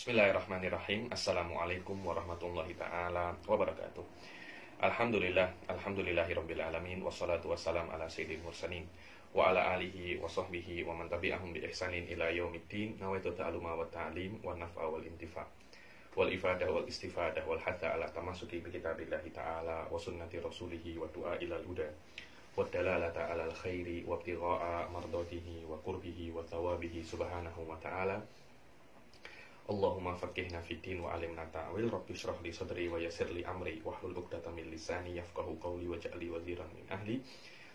Bismillahirrahmanirrahim. Assalamualaikum warahmatullahi ta'ala wabarakatuh. Alhamdulillahirabbil alamin, wassalatu wassalam ala sayyidil mursalin wa ala alihi wa sahbihi wa man tabi'ahum bi ihsanin ila yaumiddin. Nawaitu ta'aluma wa ta'lim wa naf'a wal intifa' wal ifadah wal istifadah wal hatha ala tamasuki bi kitabillahi ta'ala wa sunnati rasulihi wa du'a ilal huda wa dalalata ala al khairi wa ibtigha'a mardatihi wa qurbihi wa thawabihi subhanahu wa ta'ala. Allahumma faqihna fiddin wa alimna ta'wil, rabbi shrah li sadri wa yassir li amri wahlul 'uqdatam min lisani yafqahu qawli waj'alni waziran min ahli.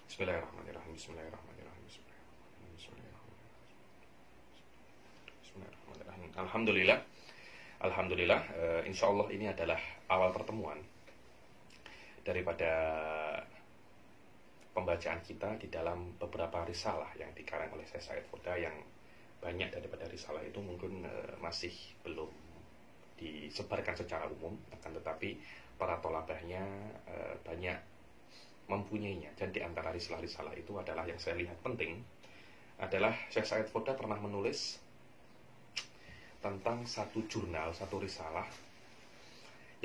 Bismillahirrahmanirrahim. Bismillahirrahmanirrahim. Alhamdulillah, insyaallah ini adalah awal pertemuan daripada pembacaan kita di dalam beberapa risalah yang dikarang oleh Syekh Said Foda, yang banyak daripada risalah itu mungkin masih belum disebarkan secara umum, akan tetapi para tolabahnya banyak mempunyainya. Dan di antara risalah-risalah itu adalah yang saya lihat penting adalah Syekh Said Foda pernah menulis tentang satu jurnal, satu risalah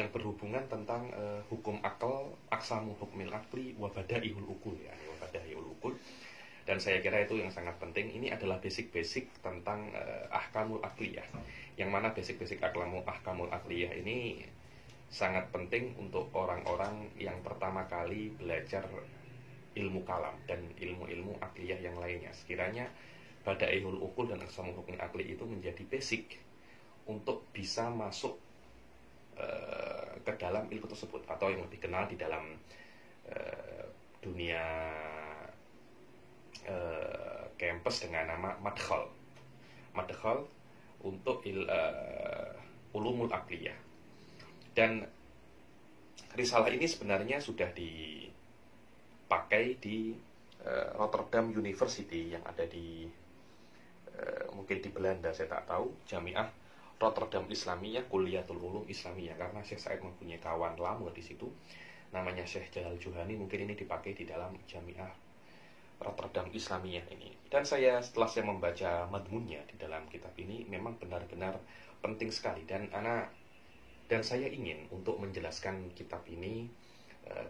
yang berhubungan tentang hukum akal, aksamu hukmil akli wa badaihul ukul, ya, wa badaihul ukul. Dan saya kira itu yang sangat penting. Ini adalah basic-basic tentang ahkamul akliyah, yang mana basic-basic ahkamul akliyah ini sangat penting untuk orang-orang yang pertama kali belajar ilmu kalam dan ilmu-ilmu akliyah yang lainnya. Sekiranya badaihul ukul dan aksamul hukmil akli itu menjadi basic untuk bisa masuk ke dalam ilmu tersebut, atau yang lebih kenal di dalam dunia kampus dengan nama madkhal untuk ulumul akliyah. Dan risalah ini sebenarnya sudah dipakai di Rotterdam University yang ada di mungkin di Belanda, saya tak tahu, Jamiah Rotterdam Islamiyah, Kuliatul Ulum Islamiyah, karena Syekh Said mempunyai kawan lama di situ namanya Syekh Jalal Juhani. Mungkin ini dipakai di dalam Jamiah Rotterdam Islamiyah ini. Dan setelah saya membaca madmunnya di dalam kitab ini, memang benar-benar penting sekali. Dan saya ingin untuk menjelaskan kitab ini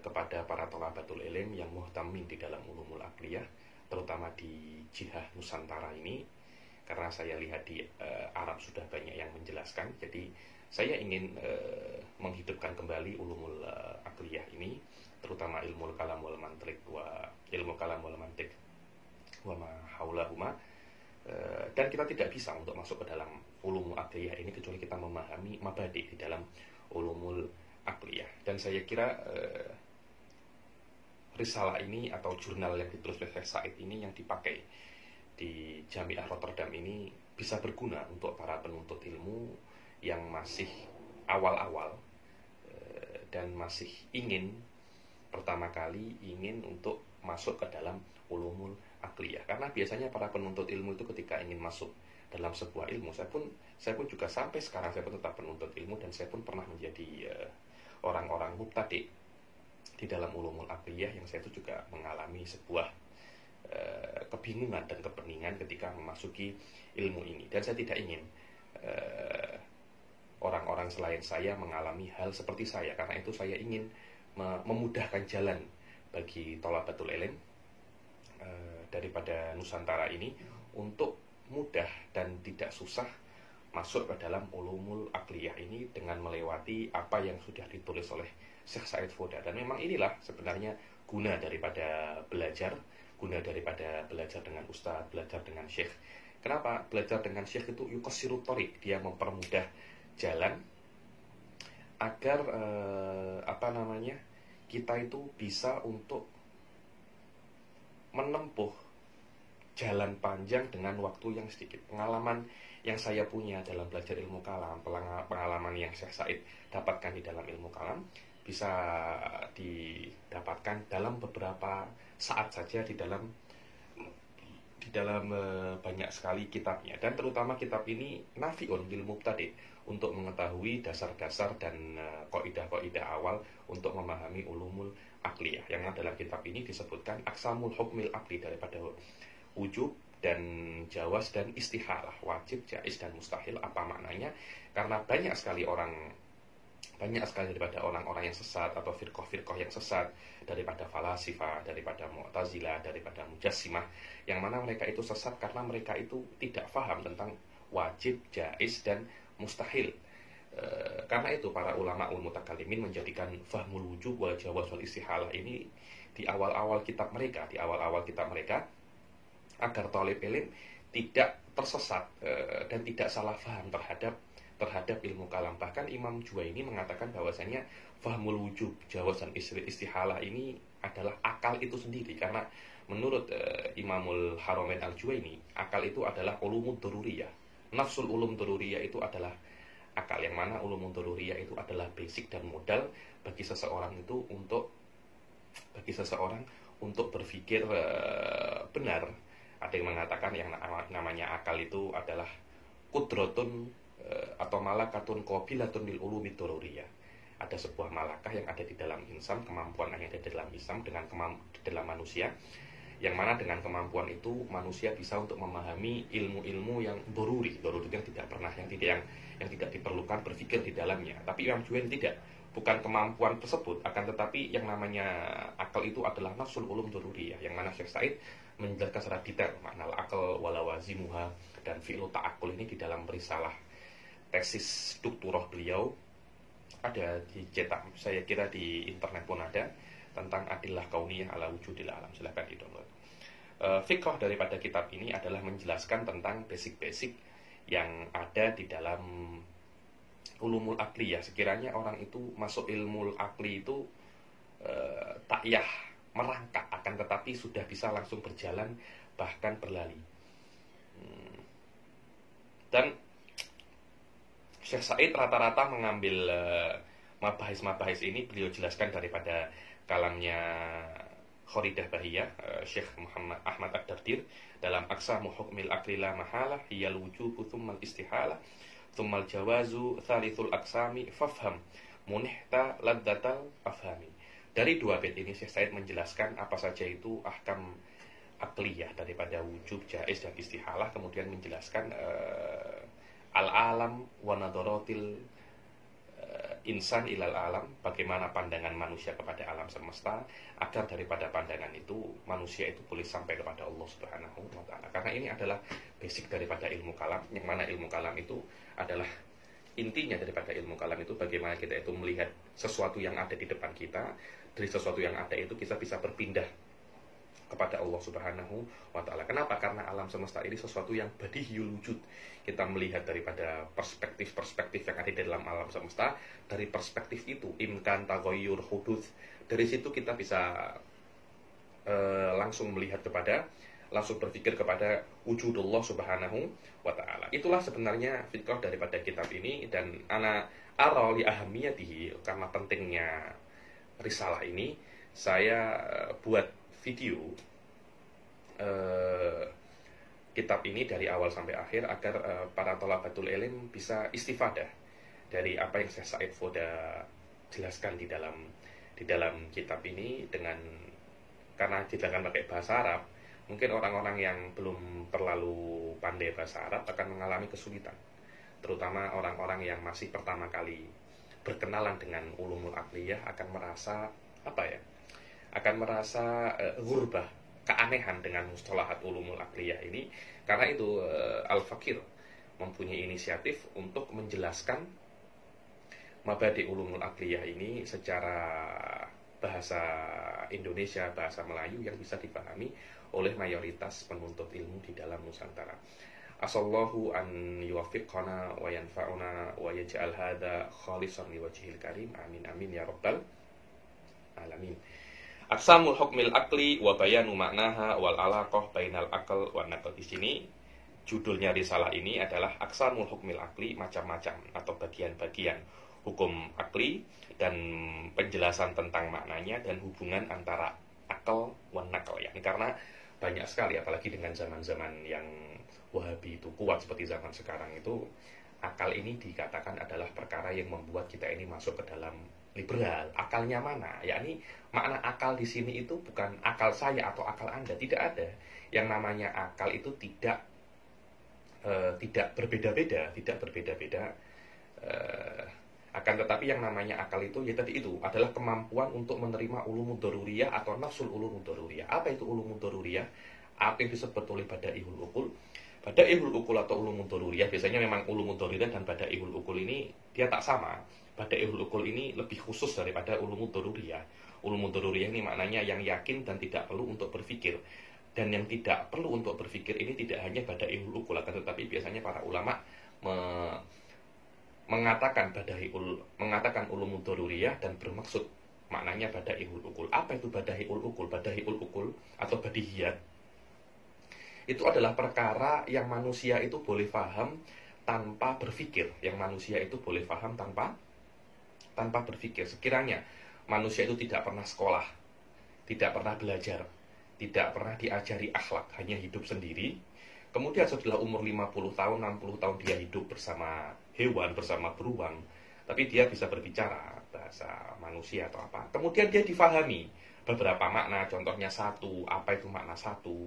kepada para thalabatul ilm yang muhtamin di dalam ulumul akliyah, terutama di jihah Nusantara ini, karena saya lihat di Arab sudah banyak yang menjelaskan. Jadi saya ingin menghidupkan kembali ulumul akliyah ini, terutama ilmu kalam wal mantiq wa ma haulahuma. Dan kita tidak bisa untuk masuk ke dalam ulumul akliyah ini kecuali kita memahami mabadi di dalam ulumul akliyah. Dan saya kira risalah ini atau jurnal yang ditulis oleh Syekh Said ini yang dipakai di Jamiah Rotterdam ini bisa berguna untuk para penuntut ilmu yang masih awal-awal dan masih ingin pertama kali untuk masuk ke dalam ulumul akliyah. Karena biasanya para penuntut ilmu itu ketika ingin masuk dalam sebuah ilmu, saya pun juga sampai sekarang saya pun tetap penuntut ilmu, dan saya pun pernah menjadi orang-orang mubtadi di dalam ulumul akliyah, yang saya itu juga mengalami sebuah kebingungan dan kepeningan ketika memasuki ilmu ini. Dan saya tidak ingin orang-orang selain saya mengalami hal seperti saya. Karena itu saya ingin memudahkan jalan bagi thalabatul ilm daripada Nusantara ini untuk mudah dan tidak susah masuk ke dalam ulumul akliyah ini dengan melewati apa yang sudah ditulis oleh Syekh Said Foda. Dan memang inilah sebenarnya guna daripada belajar dengan ustaz, belajar dengan syekh. Kenapa? Belajar dengan syekh itu yuqassirut thariq, dia mempermudah jalan agar kita itu bisa untuk menempuh jalan panjang dengan waktu yang sedikit. Pengalaman yang saya punya dalam belajar ilmu kalam, pengalaman yang Syekh Said dapatkan di dalam ilmu kalam, bisa didapatkan dalam beberapa saat saja di dalam banyak sekali kitabnya. Dan terutama kitab ini nafi'un lil mubtadi, untuk mengetahui dasar-dasar dan qaidah-qaidah awal untuk memahami ulumul akliyah. Yang dalam kitab ini disebutkan aksamul hukmil akli, daripada wujub, dan jawaz dan istihalah, wajib, jaiz dan mustahil apa maknanya? Karena banyak sekali daripada orang-orang yang sesat atau firqah-firqah yang sesat, daripada falasifah, daripada mu'tazilah, daripada mujassimah, yang mana mereka itu sesat karena mereka itu tidak paham tentang wajib, jaiz dan mustahil. Karena itu para ulama mutakallimin menjadikan fahmul wujub wal jawaz wal istihalah ini di awal-awal kitab mereka, agar talib ilm tidak tersesat dan tidak salah faham terhadap ilmu kalam. Bahkan Imam Juwaini mengatakan bahwasanya fahmul wujub, jawaz dan istihalah ini adalah akal itu sendiri, karena menurut Imamul Haramain Al-Juwaini, akal itu adalah ulumud daruriyah. Nafsul ulum daruriyah itu adalah akal, yang mana ulumud daruriyah itu adalah basic dan modal bagi seseorang untuk berpikir benar. Ada yang mengatakan yang namanya akal itu adalah kudrotun atau malakatun qabilatun lil ulumid daruriyah. Ada sebuah malakah yang ada di dalam insan, kemampuan yang ada di dalam insan di dalam manusia, yang mana dengan kemampuan itu manusia bisa untuk memahami ilmu-ilmu yang daruri yang tidak pernah, yang tidak diperlukan berpikir di dalamnya. Tapi Imam Juwaini tidak, bukan kemampuan tersebut, akan tetapi yang namanya akal itu adalah nafsul ulum daruriyah, yang mana Syekh Said menjelaskan secara detail makna akal walawazimuha dan fi'lu ta'akul ini di dalam risalah tesis doktorah beliau, ada dicetak, saya kira di internet pun ada, tentang adillah kauniyah ala wujudil alam. Silahkan di-download. Fiqh daripada kitab ini adalah menjelaskan tentang basic-basic yang ada di dalam ulumul aqliyah. Sekiranya orang itu masuk ilmu aqli itu tak yah merangkak, akan tetapi sudah bisa langsung berjalan, bahkan berlari. Dan Syekh Said rata-rata mengambil mabahis-mabahis ini beliau jelaskan daripada kalamnya Khoridah Bahiyah, Syekh Muhammad Ahmad Ad-Dardir dalam Aqsamu Hukmil Aqli la mahalah hiyal wujubu thummal istihalah thummal jawazu thalithul aqsami fafham munihta laddatal afhami. Dari dua bait ini Syekh Said menjelaskan apa saja itu ahkam aqliyah daripada wujub, jaiz dan istihalah, kemudian menjelaskan al-alam wa nadaratil insan ilal alam, bagaimana pandangan manusia kepada alam semesta, agar daripada pandangan itu manusia itu boleh sampai kepada Allah Subhanahu wa ta'ala. Karena ini adalah basic daripada ilmu kalam, yang mana ilmu kalam itu adalah intinya daripada ilmu kalam itu bagaimana kita itu melihat sesuatu yang ada di depan kita, dari sesuatu yang ada itu kita bisa berpindah kepada Allah Subhanahu wa ta'ala. Kenapa? Karena alam semesta ini sesuatu yang badihiyul wujud. Kita melihat daripada perspektif-perspektif yang ada di dalam alam semesta, dari perspektif itu imkan taghayyur hudud, dari situ kita bisa langsung berpikir kepada wujudullah Subhanahu wa ta'ala. Itulah sebenarnya fiqh daripada kitab ini, dan ana ara li ahamiyatihi, karena pentingnya risalah ini saya buat video kitab ini dari awal sampai akhir agar para thalabatul ilm bisa istifadah dari apa yang Syekh Said Foda jelaskan di dalam kitab ini, karena dijelaskan pakai bahasa Arab, mungkin orang-orang yang belum terlalu pandai bahasa Arab akan mengalami kesulitan, terutama orang-orang yang masih pertama kali berkenalan dengan ulumul aqliyah akan merasa ghurbah, keanehan dengan mustalahat ulumul aqliyah ini. Karena itu Al-Fakir mempunyai inisiatif untuk menjelaskan mabadi ulumul aqliyah ini secara bahasa Indonesia, bahasa Melayu yang bisa dipahami oleh mayoritas penuntut ilmu di dalam Nusantara. Asallahu an yuwaffiqana wa yanfa'una wa yaj'al hadha khalisan liwajhil karim. Amin amin ya rabbal alamin. Aqsamul hukmil aqli wa bayanu maknaha wal alaqah bainal aql wan naql. Di sini judulnya risalah ini adalah Aqsamul hukmil aqli, macam-macam atau bagian-bagian hukum akli dan penjelasan tentang maknanya dan hubungan antara akal wan naql, ya. Karena banyak sekali, apalagi dengan zaman-zaman yang Wahabi itu kuat seperti zaman sekarang itu, akal ini dikatakan adalah perkara yang membuat kita ini masuk ke dalam liberal. Akalnya mana? Yakni makna akal di sini itu bukan akal saya atau akal Anda, tidak ada. Yang namanya akal itu tidak berbeda-beda, akan tetapi yang namanya akal itu ya tadi itu adalah kemampuan untuk menerima ulumud daruriyah atau nafsul ulumud daruriyah. Apa itu ulumud daruriyah? Apa yang disebut oleh badaihul uqul? Badaihul uqul atau ulumud daruriyah biasanya memang ulumud daruriyah dan badaihul uqul ini dia tak sama. Badaihul uqul ini lebih khusus daripada ulumud daruriyah. Ulumud daruriyah ini maknanya yang yakin dan tidak perlu untuk berpikir. Dan yang tidak perlu untuk berpikir ini tidak hanya badaihul uqul, akan tetapi biasanya para ulama mengatakan ulumud daruriyah dan bermaksud maknanya badaihul uqul. Apa itu badaihul uqul? Badaihul uqul atau badihiyat itu adalah perkara yang manusia itu boleh paham tanpa berpikir. Yang manusia itu boleh paham tanpa berpikir. Sekiranya manusia itu tidak pernah sekolah, tidak pernah belajar, tidak pernah diajari akhlak, hanya hidup sendiri. Kemudian setelah umur 50 tahun, 60 tahun dia hidup bersama hewan, bersama beruang, tapi dia bisa berbicara bahasa manusia atau apa. Kemudian dia difahami beberapa makna, contohnya satu, apa itu makna satu,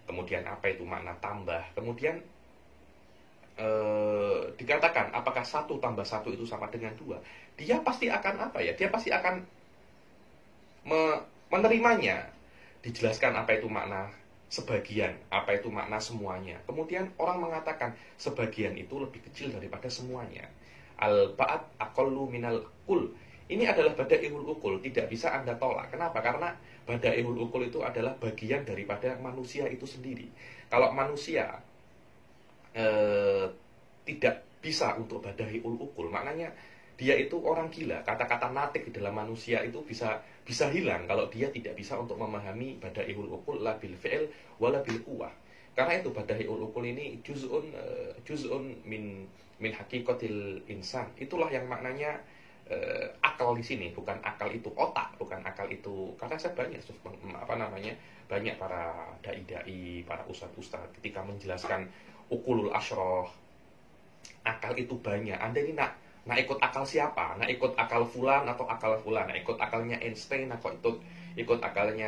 kemudian apa itu makna tambah, kemudian dikatakan apakah 1 tambah 1 itu sama dengan 2. Dia pasti akan dia pasti akan menerimanya. Dijelaskan apa itu makna sebagian, apa itu makna semuanya. Kemudian orang mengatakan sebagian itu lebih kecil daripada semuanya. Al-ba'at aqallu minal kul. Ini adalah badaihul uqul, tidak bisa Anda tolak. Kenapa? Karena badaihul uqul itu adalah bagian daripada manusia itu sendiri. Kalau manusia tidak bisa untuk badaihul uqul, maknanya dia itu orang gila. Kata-kata natik di dalam manusia itu bisa hilang kalau dia tidak bisa untuk memahami badaihul uqul la bil fi'il wala bil quwwah. Karena itu badaihul uqul ini juz'un min haqiqatil insan. Itulah yang maknanya akal di sini, bukan akal itu otak, bukan akal itu. Karena saya banyak para dai-dai, para ustadz-ustadz ketika menjelaskan uqulul asyrah, akal itu banyak. Anda ini nak ikut akal siapa? Nak ikut akal fulan atau akal fulan? Nak ikut akalnya Einstein atau ikut akalnya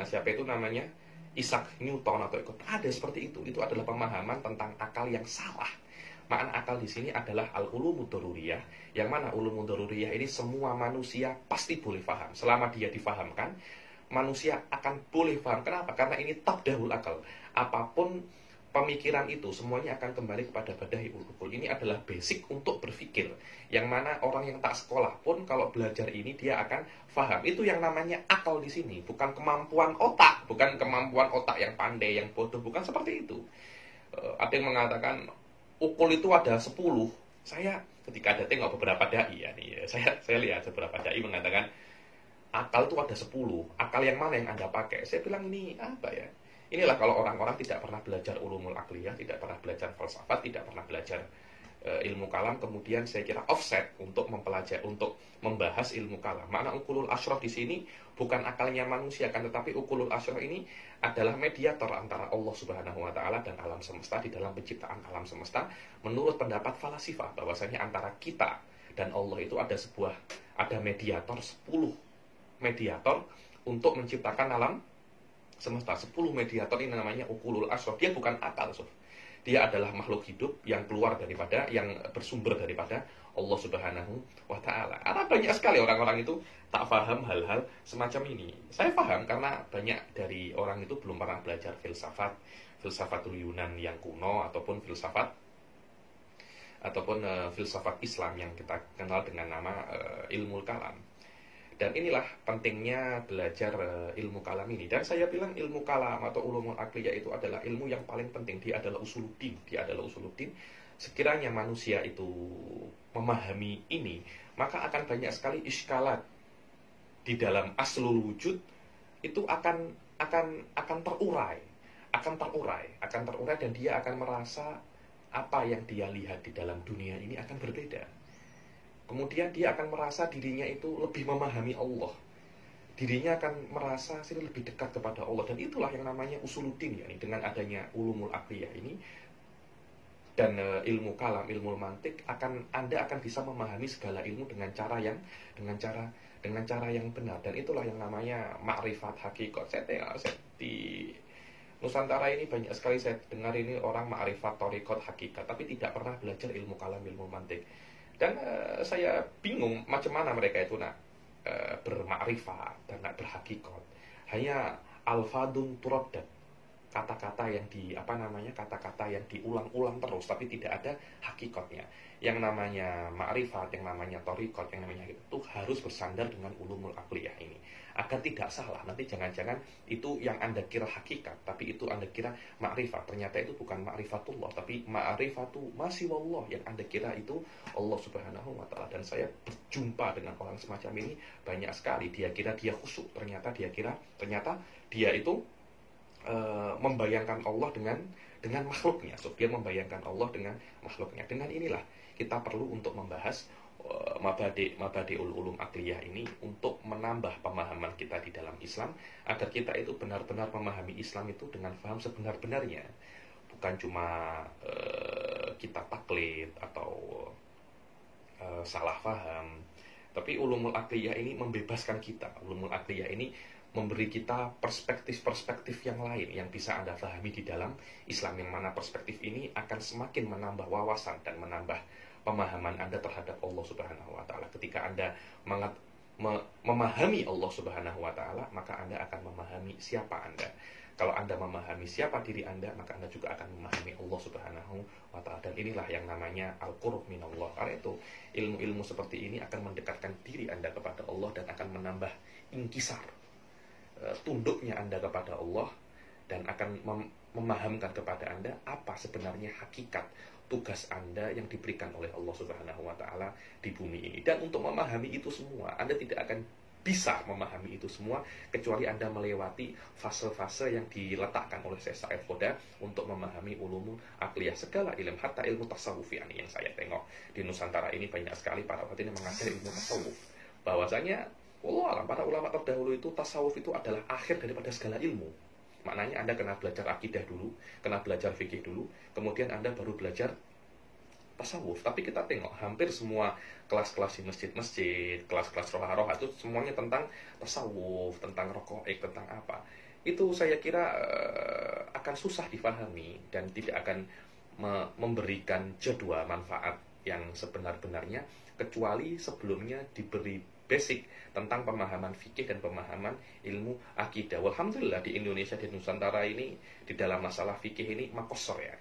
siapa itu namanya? Isaac Newton atau ikut ada seperti itu. Itu adalah pemahaman tentang akal yang salah. Makna akal di sini adalah al-ulumud daruriyah, yang mana ulumud daruriyah ini semua manusia pasti boleh paham. Selama dia difahamkan, manusia akan boleh paham. Kenapa? Karena ini tabdahul akal. Apapun pemikiran itu semuanya akan kembali kepada badaihul uqul. Ini adalah basic untuk berpikir, yang mana orang yang tak sekolah pun kalau belajar ini dia akan paham. Itu yang namanya akal di sini, bukan kemampuan otak, bukan kemampuan otak yang pandai, yang bodoh, bukan seperti itu. Ada yang mengatakan uqul itu ada 10. Saya ketika ada tengok beberapa dai saya lihat beberapa dai mengatakan akal itu ada 10. Akal yang mana yang Anda pakai? Saya bilang ini apa ya? Inilah kalau orang-orang tidak pernah belajar ulumul aqliyah, tidak pernah belajar falsafat, tidak pernah belajar ilmu kalam, kemudian saya kira offset untuk mempelajari, untuk membahas ilmu kalam. Makna uqulul asyrah di sini bukan akalnya manusia, kan, tetapi uqulul asyrah ini adalah mediator antara Allah Subhanahu wa taala dan alam semesta di dalam penciptaan alam semesta. Menurut pendapat falasifah bahwasanya antara kita dan Allah itu ada mediator, 10 mediator untuk menciptakan alam semesta. 10 mediator ini namanya uqulul asyrah. Dia bukan akal, dia adalah makhluk hidup yang bersumber daripada Allah Subhanahu wa taala. Karena banyak sekali orang-orang itu tak paham hal-hal semacam ini. Saya paham karena banyak dari orang itu belum pernah belajar filsafatul Yunan yang kuno ataupun filsafat Islam yang kita kenal dengan nama ilmu kalam. Dan inilah pentingnya belajar ilmu kalam ini. Dan saya bilang ilmu kalam atau ulumul aqliyah itu adalah ilmu yang paling penting. Dia adalah usuluddin. Sekiranya manusia itu memahami ini, maka akan banyak sekali iskalat di dalam aslul wujud itu akan terurai, dan dia akan merasa apa yang dia lihat di dalam dunia ini akan berbeda. Kemudian dia akan merasa dirinya itu lebih memahami Allah. Dirinya akan merasa lebih dekat kepada Allah. Dan itulah yang namanya usuluddin, yakni dengan adanya ulumul aqliyah ini, dan ilmu kalam, ilmu mantik, Anda akan bisa memahami segala ilmu dengan cara yang benar, dan itulah yang namanya ma'rifat hakikat. Saya di Nusantara ini banyak sekali saya dengar ini orang ma'rifat thariqat hakikat, tapi tidak pernah belajar ilmu kalam, ilmu mantik. Dan saya bingung macam mana mereka itu nak bermakrifat dan nak berhakikat. Hanya alfadun turaddad, kata-kata yang kata-kata yang diulang-ulang terus tapi tidak ada hakikatnya. Yang namanya ma'rifat, yang namanya thariqat, yang namanya itu harus bersandar dengan ulumul aqliyah ini agar tidak salah. Nanti jangan-jangan itu yang Anda kira hakikat, tapi itu Anda kira ma'rifat. Ternyata itu bukan ma'rifatullah, tapi ma'rifatu masiwallah. Yang Anda kira itu Allah Subhanahu wa ta'ala. Dan saya berjumpa dengan orang semacam ini banyak sekali. Dia kira dia khusyuk, ternyata dia itu membayangkan Allah dengan makhluknya. So, dia membayangkan Allah dengan makhluknya. Dengan inilah kita perlu untuk membahas mabadi'ul ulum aqliyah ini untuk menambah pemahaman kita di dalam Islam, agar kita itu benar-benar memahami Islam itu dengan paham sebenar-benarnya, bukan cuma kita taklid atau salah paham. Tapi ulumul aqliyah ini membebaskan kita. Ulumul aqliyah ini memberi kita perspektif-perspektif yang lain yang bisa Anda pahami di dalam Islam, yang mana perspektif ini akan semakin menambah wawasan dan menambah pemahaman Anda terhadap Allah Subhanahu wa ta'ala. Ketika Anda memahami Allah Subhanahu wa ta'ala, maka Anda akan memahami siapa Anda. Kalau Anda memahami siapa diri Anda, maka Anda juga akan memahami Allah Subhanahu wa ta'ala. Dan inilah yang namanya al-qurb minallah. Karena itu ilmu-ilmu seperti ini akan mendekatkan diri Anda kepada Allah dan akan menambah inkisar, tunduknya Anda kepada Allah, dan akan memahamkan kepada Anda apa sebenarnya hakikat tugas Anda yang diberikan oleh Allah Subhanahu wa ta'ala di bumi ini. Dan untuk memahami itu semua, Anda tidak akan bisa memahami itu semua kecuali Anda melewati fase-fase yang diletakkan oleh Syekh Said Khoda untuk memahami ulumul aqliyah, segala ilmu, hatta ilmu tasawuf. Yang saya tengok di Nusantara ini banyak sekali para ulama yang mengajar ilmu tasawuf. Bahwasanya Allah, para ulama terdahulu itu tasawuf itu adalah akhir daripada segala ilmu. Maknanya Anda kena belajar akidah dulu, kena belajar fikih dulu, kemudian Anda baru belajar tasawuf. Tapi kita tengok hampir semua kelas-kelas di masjid-masjid, kelas-kelas roha-roha itu semuanya tentang tasawuf, tentang rokoik, tentang apa. Itu saya kira akan susah difahami dan tidak akan memberikan jadwal manfaat yang sebenar-benarnya, kecuali sebelumnya diberi basic tentang pemahaman fikih dan pemahaman ilmu akidah. Alhamdulillah di Indonesia, di Nusantara ini, di dalam masalah fikih ini makosor ya.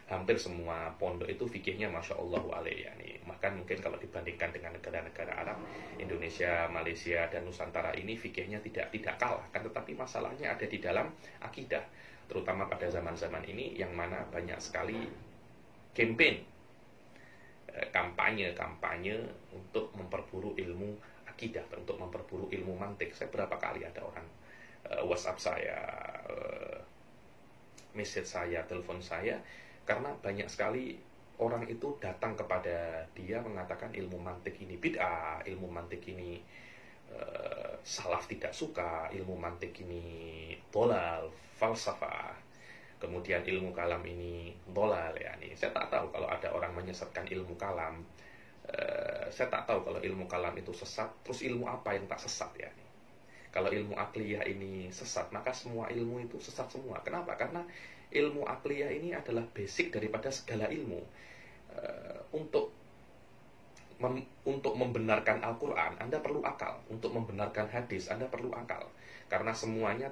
Hampir semua pondok itu fikihnya Masya Allah alaih ya. Bahkan mungkin kalau dibandingkan dengan negara-negara Arab, Indonesia, Malaysia, dan Nusantara ini fikihnya tidak kalah. Kan tetapi masalahnya ada di dalam akidah. Terutama pada zaman-zaman ini yang mana banyak sekali campaign, kampanye untuk memperburu ilmu akidah, untuk memperburu ilmu mantik. Saya berapa kali ada orang WhatsApp saya, message saya, telepon saya, karena banyak sekali orang itu datang kepada dia mengatakan ilmu mantik ini bid'ah, ilmu mantik ini salaf tidak suka, ilmu mantik ini dolal, falsafah. Kemudian ilmu kalam ini dolal ya. Saya tak tahu kalau ada orang menyesatkan ilmu kalam. Saya tak tahu kalau ilmu kalam itu sesat. Terus ilmu apa yang tak sesat ya? Kalau ilmu aqliyah ini sesat, maka semua ilmu itu sesat semua. Kenapa? Karena ilmu aqliyah ini adalah basic daripada segala ilmu. Untuk membenarkan Al-Quran, Anda perlu akal. Untuk membenarkan hadis, Anda perlu akal. Karena semuanya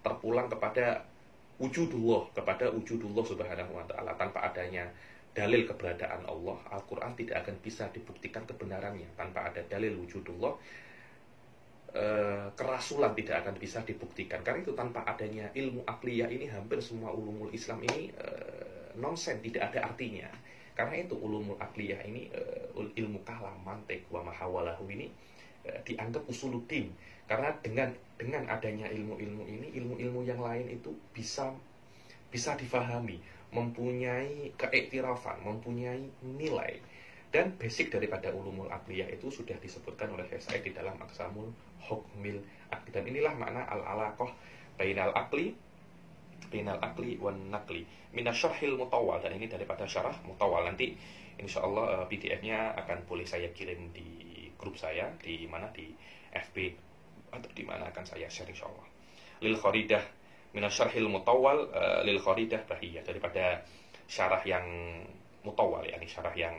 terpulang kepada wujudullah, kepada wujudullah Subhanahu wa ta'ala. Tanpa adanya dalil keberadaan Allah, Al-Quran tidak akan bisa dibuktikan kebenarannya. Tanpa ada dalil wujudullah, kerasulan tidak akan bisa dibuktikan. Karena itu tanpa adanya ilmu aqliyah ini, hampir semua ulumul Islam ini nonsen, tidak ada artinya. Karena itu ulumul aqliyah ini, ilmu kalam, mantik, wa mahawalahu ini dianggap usuluddin. Karena dengan adanya ilmu-ilmu ini, ilmu-ilmu yang lain itu bisa difahami, mempunyai keiktirafan, mempunyai nilai. Dan basic daripada ulumul aqliyah itu sudah disebutkan oleh Syekh Said di dalam Aqsamul Hukmil Aqli. Dan inilah makna al-alaqah bainal aqli bainal akli wan naqli minasyarhil mutawwal, dan ini daripada syarah mutawwal. Nanti insyaallah PDF-nya akan boleh saya kirim di grup saya di mana, di FB atau di mana akan saya share insyaallah. Lil Kharidah minasyarhil mutawwal lil Kharidah Bahiyah, daripada syarah yang mutawwal, yakni syarah yang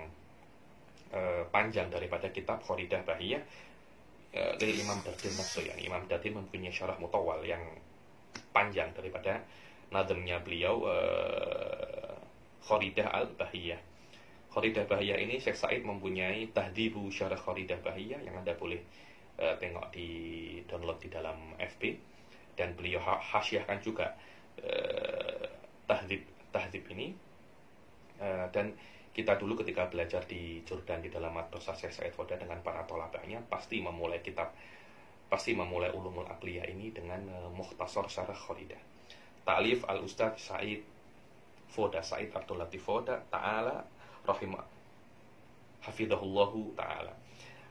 panjang daripada kitab Kharidah Bahiyah dari Imam Dardin Nafsu. Yani Imam Dardin mempunyai syarah mutawwal yang panjang daripada nazmnya beliau Kharidah al-Bahiyah. Kharidah Bahiyah ini Syekh Said mempunyai tahdzibu syarah Kharidah Bahiyah yang Anda boleh tengok di download di dalam FB, dan beliau hasyiahkan juga tahdzib ini. Dan kita dulu ketika belajar di Jordan di dalam madrasah Syekh Said Foda dengan para tolabahnya pasti memulai ulumul aqliyah ini dengan mukhtasar syarah Kharidah. Ta'lif al-Ustaz Said Foda, Said Abdul Latif Foda ta'ala rahimah hafidhahullahu ta'ala.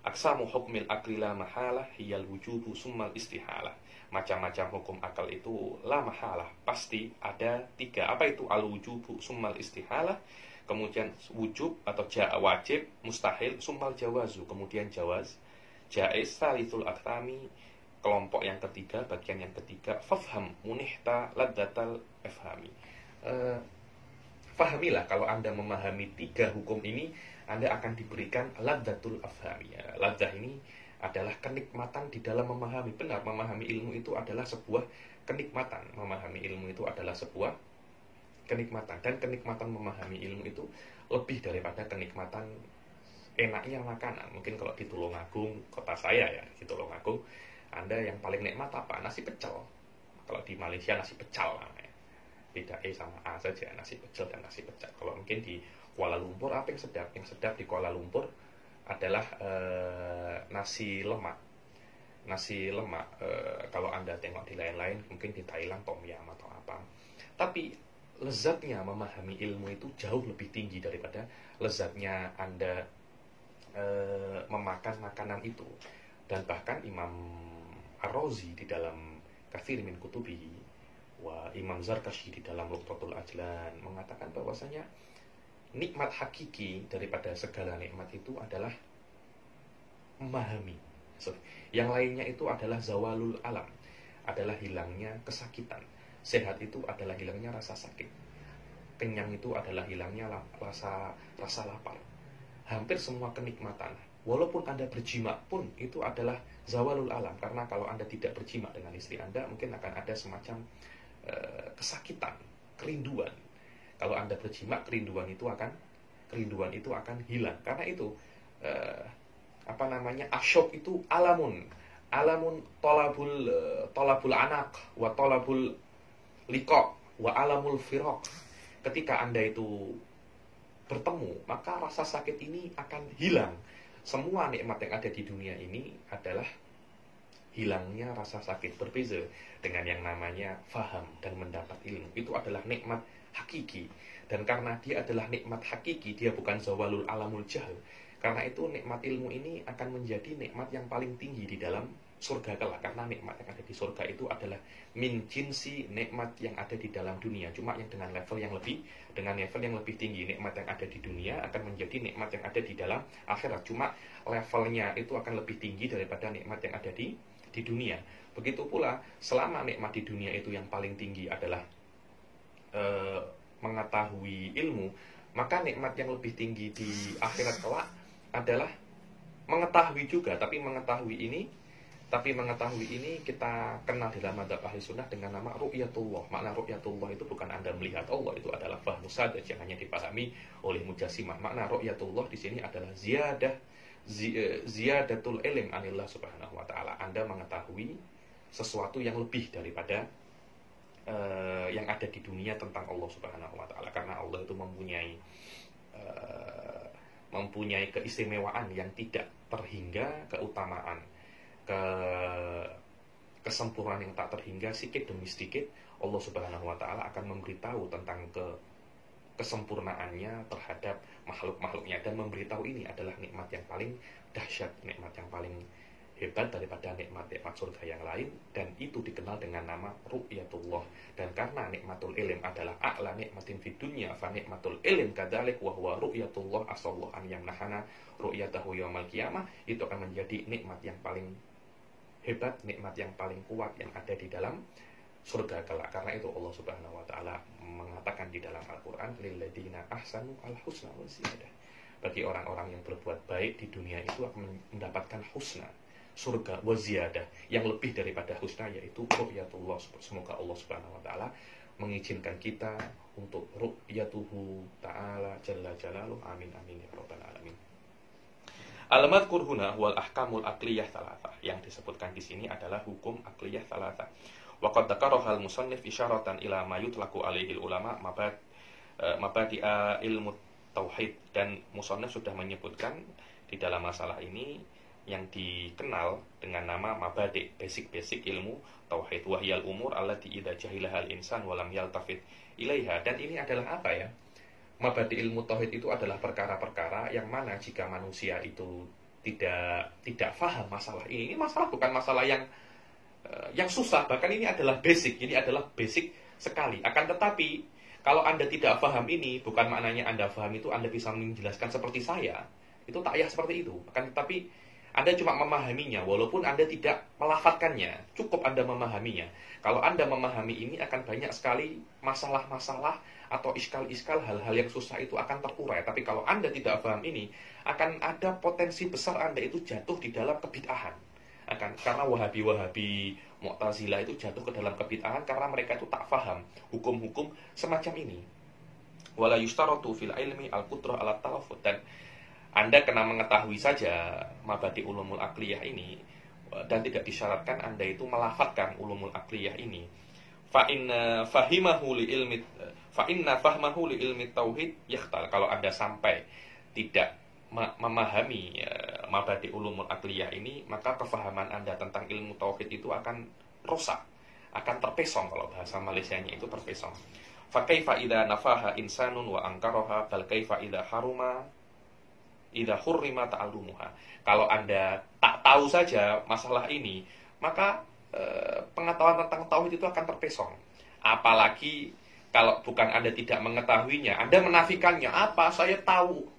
Aksamu hukmil aqli la mahalah hiyal wujubu summal istihalah. Macam-macam hukum akal itu la mahalah, pasti ada 3. Apa itu al-wujubu summal istihalah? Kemudian wujub atau wajib, mustahil, summal jawazu, kemudian jawaz, jaiz, salithul akhtami, kelompok yang ketiga, bagian yang ketiga, fafham munihta ladzatal ifhami. Fahamilah, kalau Anda memahami 3 hukum ini, Anda akan diberikan ladzatul afhami. Ladzah ini adalah kenikmatan di dalam memahami. Benar, memahami ilmu itu adalah sebuah kenikmatan. Memahami ilmu itu adalah sebuah kenikmatan, dan kenikmatan memahami ilmu itu lebih daripada kenikmatan enaknya makanan. Mungkin kalau di Tulungagung, kota saya ya, di Tulungagung, Anda yang paling nikmat apa? Nasi pecel. Kalau di Malaysia nasi pecal namanya. Beda sama A saja, nasi pecel dan nasi pecal. Kalau mungkin di Kuala Lumpur apa yang sedap? Yang sedap di Kuala Lumpur adalah nasi lemak. Nasi lemak, kalau Anda tengok di lain-lain, mungkin di Thailand tom yam atau apa. Tapi lezatnya memahami ilmu itu jauh lebih tinggi daripada lezatnya Anda memakan makanan itu. Dan bahkan Imam Ar-Razi di dalam Katsir min Kutubihi wa Imam Zarkashi di dalam Luqtatul Ajlan mengatakan bahwasanya nikmat hakiki daripada segala nikmat itu adalah memahami. Yang lainnya itu adalah zawalul alam, adalah hilangnya kesakitan. Sehat itu adalah hilangnya rasa sakit. Kenyang itu adalah hilangnya rasa lapar. Hampir semua kenikmatan, walaupun Anda berjima pun, itu adalah zawalul alam. Karena kalau Anda tidak berjima dengan istri Anda, mungkin akan ada semacam kesakitan, kerinduan. Kalau Anda berjima, kerinduan itu akan hilang. Karena itu asyok itu alamun tolabul anak wa tolabul liqa wa alamul firaq. Ketika Anda itu bertemu, maka rasa sakit ini akan hilang. Semua nikmat yang ada di dunia ini adalah hilangnya rasa sakit. Berbeza dengan yang namanya faham dan mendapat ilmu. Itu adalah nikmat hakiki. Dan karena dia adalah nikmat hakiki, dia bukan zawalul alamul jahl. Karena itu nikmat ilmu ini akan menjadi nikmat yang paling tinggi di dalam surga kelak. Karena nikmat yang ada di surga itu adalah min jinsi nikmat yang ada di dalam dunia. Cuma yang dengan level yang lebih tinggi. Nikmat yang ada di dunia akan menjadi nikmat yang ada di dalam akhirat. Cuma levelnya itu akan lebih tinggi daripada nikmat yang ada di dunia. Begitu pula selama nikmat di dunia itu yang paling tinggi adalah mengetahui ilmu, maka nikmat yang lebih tinggi di akhirat kelak adalah mengetahui juga. Tapi mengetahui ini kita kenal dalam madzhab ahli sunnah dengan nama ru'yatullah. Makna ru'yatullah itu bukan Anda melihat Allah, itu adalah fahmu sadaj yang hanya dipahami oleh mujassimah. Makna ru'yatullah di sini adalah ziyadatul ilm anillah subhanahu wa ta'ala. Anda mengetahui sesuatu yang lebih daripada yang ada di dunia tentang Allah subhanahu wa ta'ala. Karena Allah itu mempunyai keistimewaan yang tidak terhingga, keutamaan, kesempurnaan yang tak terhingga. Sedikit demi sedikit Allah subhanahu wa ta'ala akan memberitahu tentang kesempurnaannya terhadap makhluk-makhluknya. Dan memberitahu ini adalah nikmat yang paling dahsyat, nikmat yang paling hebat daripada nikmat-nikmat surga yang lain, dan itu dikenal dengan nama ru'yatullah. Dan karena nikmatul ilm adalah a'la nikmatin fid dunya, fa nikmatul ilm kadzalik wa huwa ru'yatullah asallahu an yamnahana ru'yatahu yaumal qiyamah, itu akan menjadi nikmat yang paling hebat, nikmat yang paling kuat yang ada di dalam surga kelak. Karena itu Allah Subhanahu wa taala mengatakan di dalam Al-Qur'an, lil ladzina ahsanu al husna wa ziyadah. Bagi orang-orang yang berbuat baik di dunia itu akan mendapatkan husna, surga wa ziyadah, yang lebih daripada husna, yaitu ru'yatullah. Semoga Allah Subhanahu wa taala mengizinkan kita untuk ru'yatuhu ta'ala jalla jalaluh. Amin amin ya rabbal alamin. Al-madhkur huna wal ahkamul aqliyah tsalatsa. Yang disebutkan di sini adalah hukum aqliyah tsalatsa. Wa qad dzakaraha al-musannif isyaratan ila ma yutlaqu alaihi ulama mabadi'a ilmu tauhid. Dan musannif sudah menyebutkan di dalam masalah ini yang dikenal dengan nama mabadi', basic ilmu tauhid, wa hiyal umur allati idza jahilaha al-insan wa lam yaltafit ilaiha. Dan ini adalah apa ya? Mabadi ilmu tauhid itu adalah perkara-perkara yang mana jika manusia itu tidak faham masalah ini masalah bukan masalah yang susah, bahkan ini adalah basic sekali. Akan tetapi kalau Anda tidak faham ini, bukan maknanya Anda faham itu Anda bisa menjelaskan seperti saya. Itu tak payah seperti itu. Akan tetapi Anda cuma memahaminya, walaupun Anda tidak melafadzkannya, cukup Anda memahaminya. Kalau Anda memahami ini, akan banyak sekali masalah-masalah atau iskal-iskal, hal-hal yang susah itu akan terurai. Tapi kalau Anda tidak paham ini, akan ada potensi besar Anda itu jatuh di dalam kebid'ahan. Karena Wahabi-Wahabi Mu'tazilah itu jatuh ke dalam kebid'ahan karena mereka itu tak paham hukum-hukum semacam ini. Wala yustaratu fil ilmi al-qudrah ala talaffuz. Dan Anda kena mengetahui saja mabadi ulumul aqliyah ini, dan tidak disyaratkan Anda itu melafadzkan ulumul aqliyah ini. Fa inna fahmahu li ilmi tauhid yakhtal. Kalau Anda sampai tidak memahami mabadi ulumul aqliyah ini, maka kefahaman Anda tentang ilmu tauhid itu akan rusak, akan terpesong. Kalau bahasa Malaysianya itu terpesong. Fa kaifa idza nafaha insanun wa ankaraha bal kaifa idza hurrima ta'allumuha. Kalau Anda tak tahu saja masalah ini, maka pengetahuan tentang tauhid itu akan terpesong. Apalagi kalau bukan Anda tidak mengetahuinya, Anda menafikannya. Saya tahu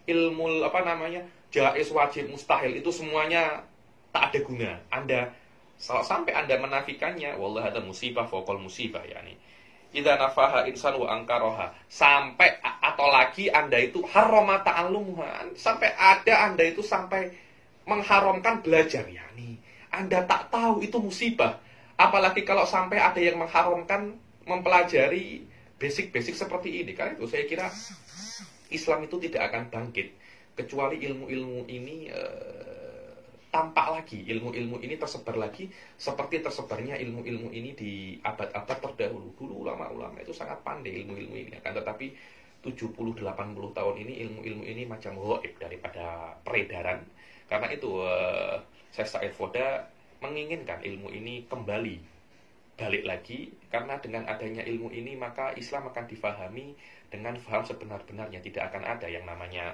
ilmu jaiz, wajib, mustahil itu semuanya tak ada guna. Anda sampai Anda menafikannya, wallahi ada musibah faqal musibah yani. Idza nafaha insan wa angkaroha, sampai atau lagi Anda itu harrama ta'allumuha, sampai Anda itu sampai mengharamkan belajar, yani Anda tak tahu, itu musibah. Apalagi kalau sampai ada yang mengharamkan mempelajari basic seperti ini. Karena itu saya kira Islam itu tidak akan bangkit kecuali ilmu-ilmu ini tampak lagi, ilmu-ilmu ini tersebar lagi seperti tersebarnya ilmu-ilmu ini di abad-abad terdahulu. Dulu ulama-ulama itu sangat pandai ilmu-ilmu ini. Akan tetapi 70-80 tahun ini ilmu-ilmu ini macam ghaib daripada peredaran. Karena itu Syekh Said Foda menginginkan ilmu ini kembali balik lagi, karena dengan adanya ilmu ini maka Islam akan difahami dengan faham sebenar-benarnya. Tidak akan ada yang namanya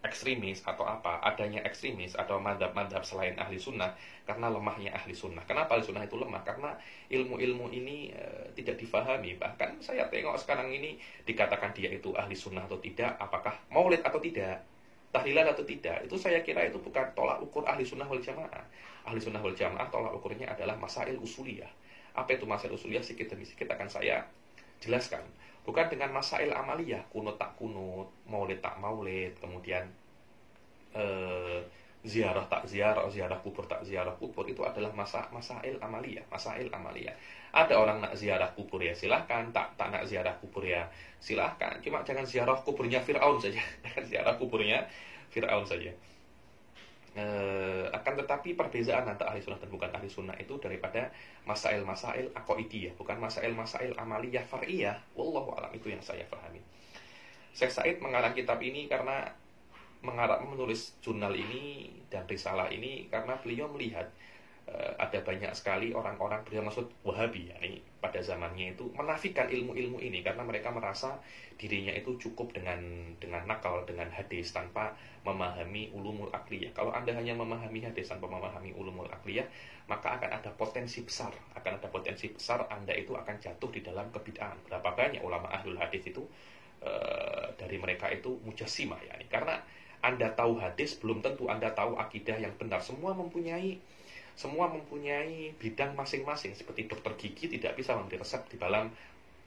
ekstremis atau apa. Adanya ekstremis atau madhab-madhab selain ahli sunnah karena lemahnya ahli sunnah. Kenapa ahli sunnah itu lemah? Karena ilmu-ilmu ini tidak difahami. Bahkan saya tengok sekarang ini dikatakan dia itu ahli sunnah atau tidak, apakah maulid atau tidak, tahlilan atau tidak, itu saya kira itu bukan tolak ukur ahli sunnah wal jamaah. Ahli sunnah wal jamaah tolak ukurnya adalah masail usuliyah. Apa itu masail usuliyah? Sedikit demi sedikit akan saya jelaskan. Bukan dengan masail amaliyah, kunut tak kunut, maulid tak maulid, kemudian ziarah tak ziarah, ziarah kubur tak ziarah kubur. Itu adalah masail amaliyah, masail amaliyah. Ada orang nak ziarah kubur ya silahkan, tak nak ziarah kubur ya silahkan. Cuma jangan ziarah kuburnya Fir'aun saja, jangan ziarah kuburnya Fir'aun saja. Akan tetapi perbezaan antara ahli sunnah dan bukan ahli sunnah itu daripada masail-masail aqaidiyah, bukan masail-masail amaliyah far'iyah. Wallahu a'lam, itu yang saya pahami. Syekh Said mengarang kitab ini karena menulis jurnal ini dan risalah ini karena beliau melihat ada banyak sekali orang-orang bermaksud Wahabi, yakni pada zamannya itu menafikan ilmu-ilmu ini karena mereka merasa dirinya itu cukup dengan nakal, dengan hadis tanpa memahami ulumul akliyah. Kalau Anda hanya memahami hadis tanpa memahami ulumul akliyah, maka akan ada potensi besar, Anda itu akan jatuh di dalam kebid'ahan. Berapa banyak ulama ahlul hadis itu dari mereka itu mujassimah, yakni karena Anda tahu hadis belum tentu Anda tahu akidah yang benar. Semua mempunyai bidang masing-masing. Seperti dokter gigi tidak bisa memberi resep di dalam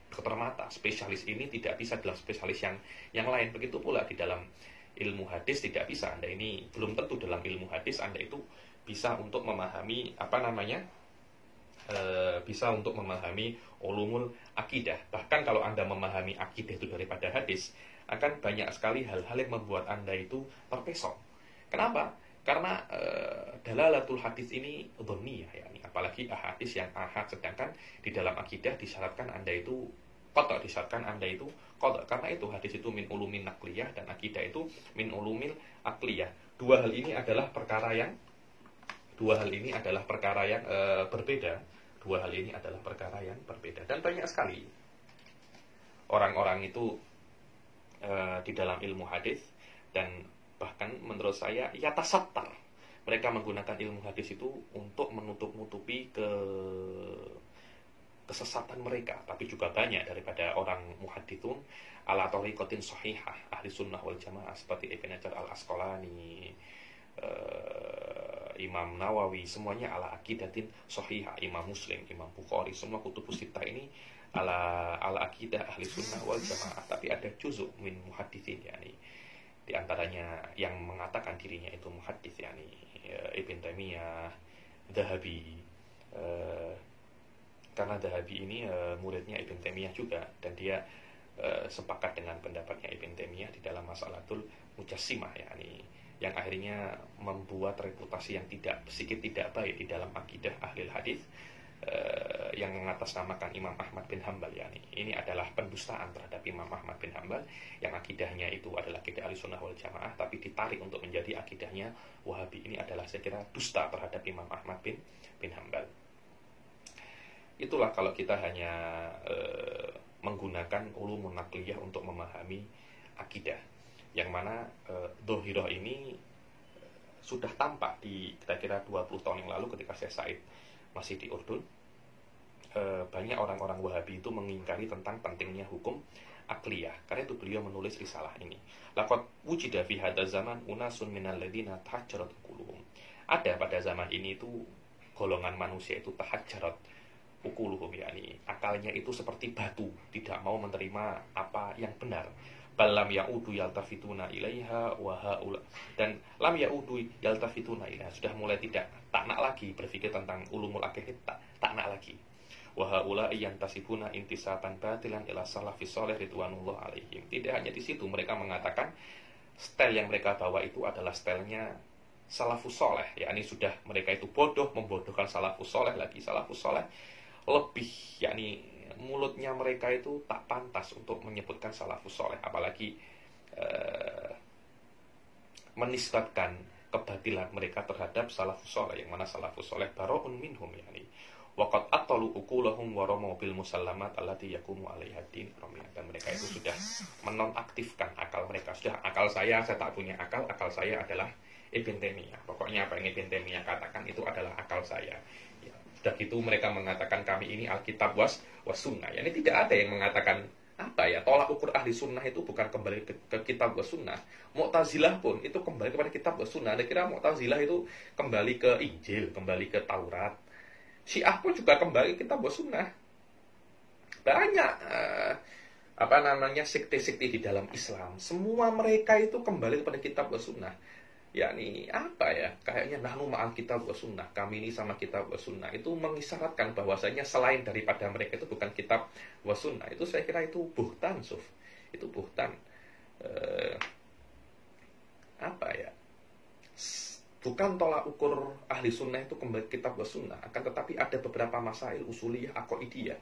dokter mata, spesialis ini tidak bisa dalam spesialis yang lain. Begitu pula di dalam ilmu hadis tidak bisa. Anda ini belum tentu dalam ilmu hadis Anda itu bisa untuk memahami bisa untuk memahami ulumul akidah. Bahkan kalau Anda memahami akidah itu daripada hadis, akan banyak sekali hal-hal yang membuat Anda itu terpesong. Kenapa? Karena dalalatul hadis ini dhanniyah, yakni apalagi hadis yang ahad, sedangkan di dalam akidah disyaratkan Anda itu qata', karena itu hadis itu min ulumin naqliyah dan akidah itu min ulumil akliyah. Dua hal ini adalah perkara yang berbeda. Dan banyak sekali orang-orang itu di dalam ilmu hadis, dan bahkan menurut saya yatasattar, mereka menggunakan ilmu hadis itu untuk menutup-nutupi kesesatan mereka. Tapi juga banyak daripada orang muhadditsun ala thariqatin shahihah, ahli sunnah wal jamaah, seperti Ibn Hajar al-Asqalani, Imam Nawawi, semuanya ala aqidatin shahihah. Imam Muslim, Imam Bukhari, semua kutubus sittah ini ala aqidah ahli sunnah wal jamaah. Tapi ada juzuk min muhadditsin, yakni di antaranya yang mengatakan dirinya itu muhaddits, yakni Ibn Taimiyah, Dzahabi, karena Dzahabi ini muridnya Ibn Taimiyah juga, dan dia sepakat dengan pendapatnya Ibn Taimiyah di dalam masalatul mujassimah, yakni yang akhirnya membuat reputasi yang sedikit tidak baik di dalam akidah ahli hadis, yang mengatasnamakan Imam Ahmad bin Hambal. Yani ini adalah pendustaan terhadap Imam Ahmad bin Hambal, yang akidahnya itu adalah akidah Ahlussunnah wal Jamaah, tapi ditarik untuk menjadi akidahnya Wahabi. Ini adalah saya kira dusta terhadap Imam Ahmad bin Hambal. Itulah kalau kita hanya menggunakan ulumun naqliyah untuk memahami akidah, yang mana Dhohirah ini sudah tampak di kira-kira 20 tahun yang lalu ketika Syekh Said masih di Urdun. Banyak orang-orang Wahabi itu mengingkari tentang pentingnya hukum akliyah. Karena itu beliau menulis risalah ini. Laqad wujida fi hadzal zaman unasun minal ladzina tahajjarat quluhum. Ada pada zaman ini itu golongan manusia itu tahajjarat ukuluhum, yakni akalnya itu seperti batu, tidak mau menerima apa yang benar. Balam yaudu yaltafituna ilaiha wa haula, dan lam yaudu yaltafituna ilaiha, sudah mulai tak nak lagi berpikir tentang ulumul aqaidah, tak nak lagi. Wa haula yantasibuna intisaban batilan ila salafis salih ridwanullah alaihim. Tidak hanya di situ, mereka mengatakan style yang mereka bawa itu adalah stylenya salafus saleh, yakni sudah mereka itu bodoh, membodohkan salafus saleh lagi. Salafus saleh lebih, yakni mulutnya mereka itu tak pantas untuk menyebutkan salafus saleh, apalagi menisbatkan kebatilan mereka terhadap salafus saleh, yang mana salafus saleh bara'un minhum, yakni waqad atalu uqulahum wa ramu bil musallamat allati yaqumu 'alaiha din. Dan mereka itu sudah menonaktifkan akal mereka. Sudah, akal saya tak punya akal saya adalah Ibn Taimiyah. Pokoknya apa yang Ibn Taimiyah katakan itu adalah akal saya. Ya, sudah gitu mereka mengatakan kami ini Alkitab was sunnah. Ya, ini tidak ada yang mengatakan apa ya, tolak ukur ahli sunnah itu bukan kembali ke kitab was sunnah. Mu'tazilah pun itu kembali kepada kitab was sunnah. Anda kira Mu'tazilah itu kembali ke Injil, kembali ke Taurat? Syiah pun juga kembali kitab was sunnah. Banyak sekte-sekte di dalam Islam, semua mereka itu kembali kepada kitab was sunnah. Yakni apa ya, kayaknya nahnu ma'al kitab was sunnah, kami ini sama kitab was sunnah, itu mengisyaratkan bahwasanya selain daripada mereka itu bukan kitab was sunnah. Itu saya kira itu buhtan, itu buhtan. Bukan tolak ukur ahli sunnah itu kembali kitab was sunnah, akan tetapi ada beberapa masail usuliyah aqaidiyah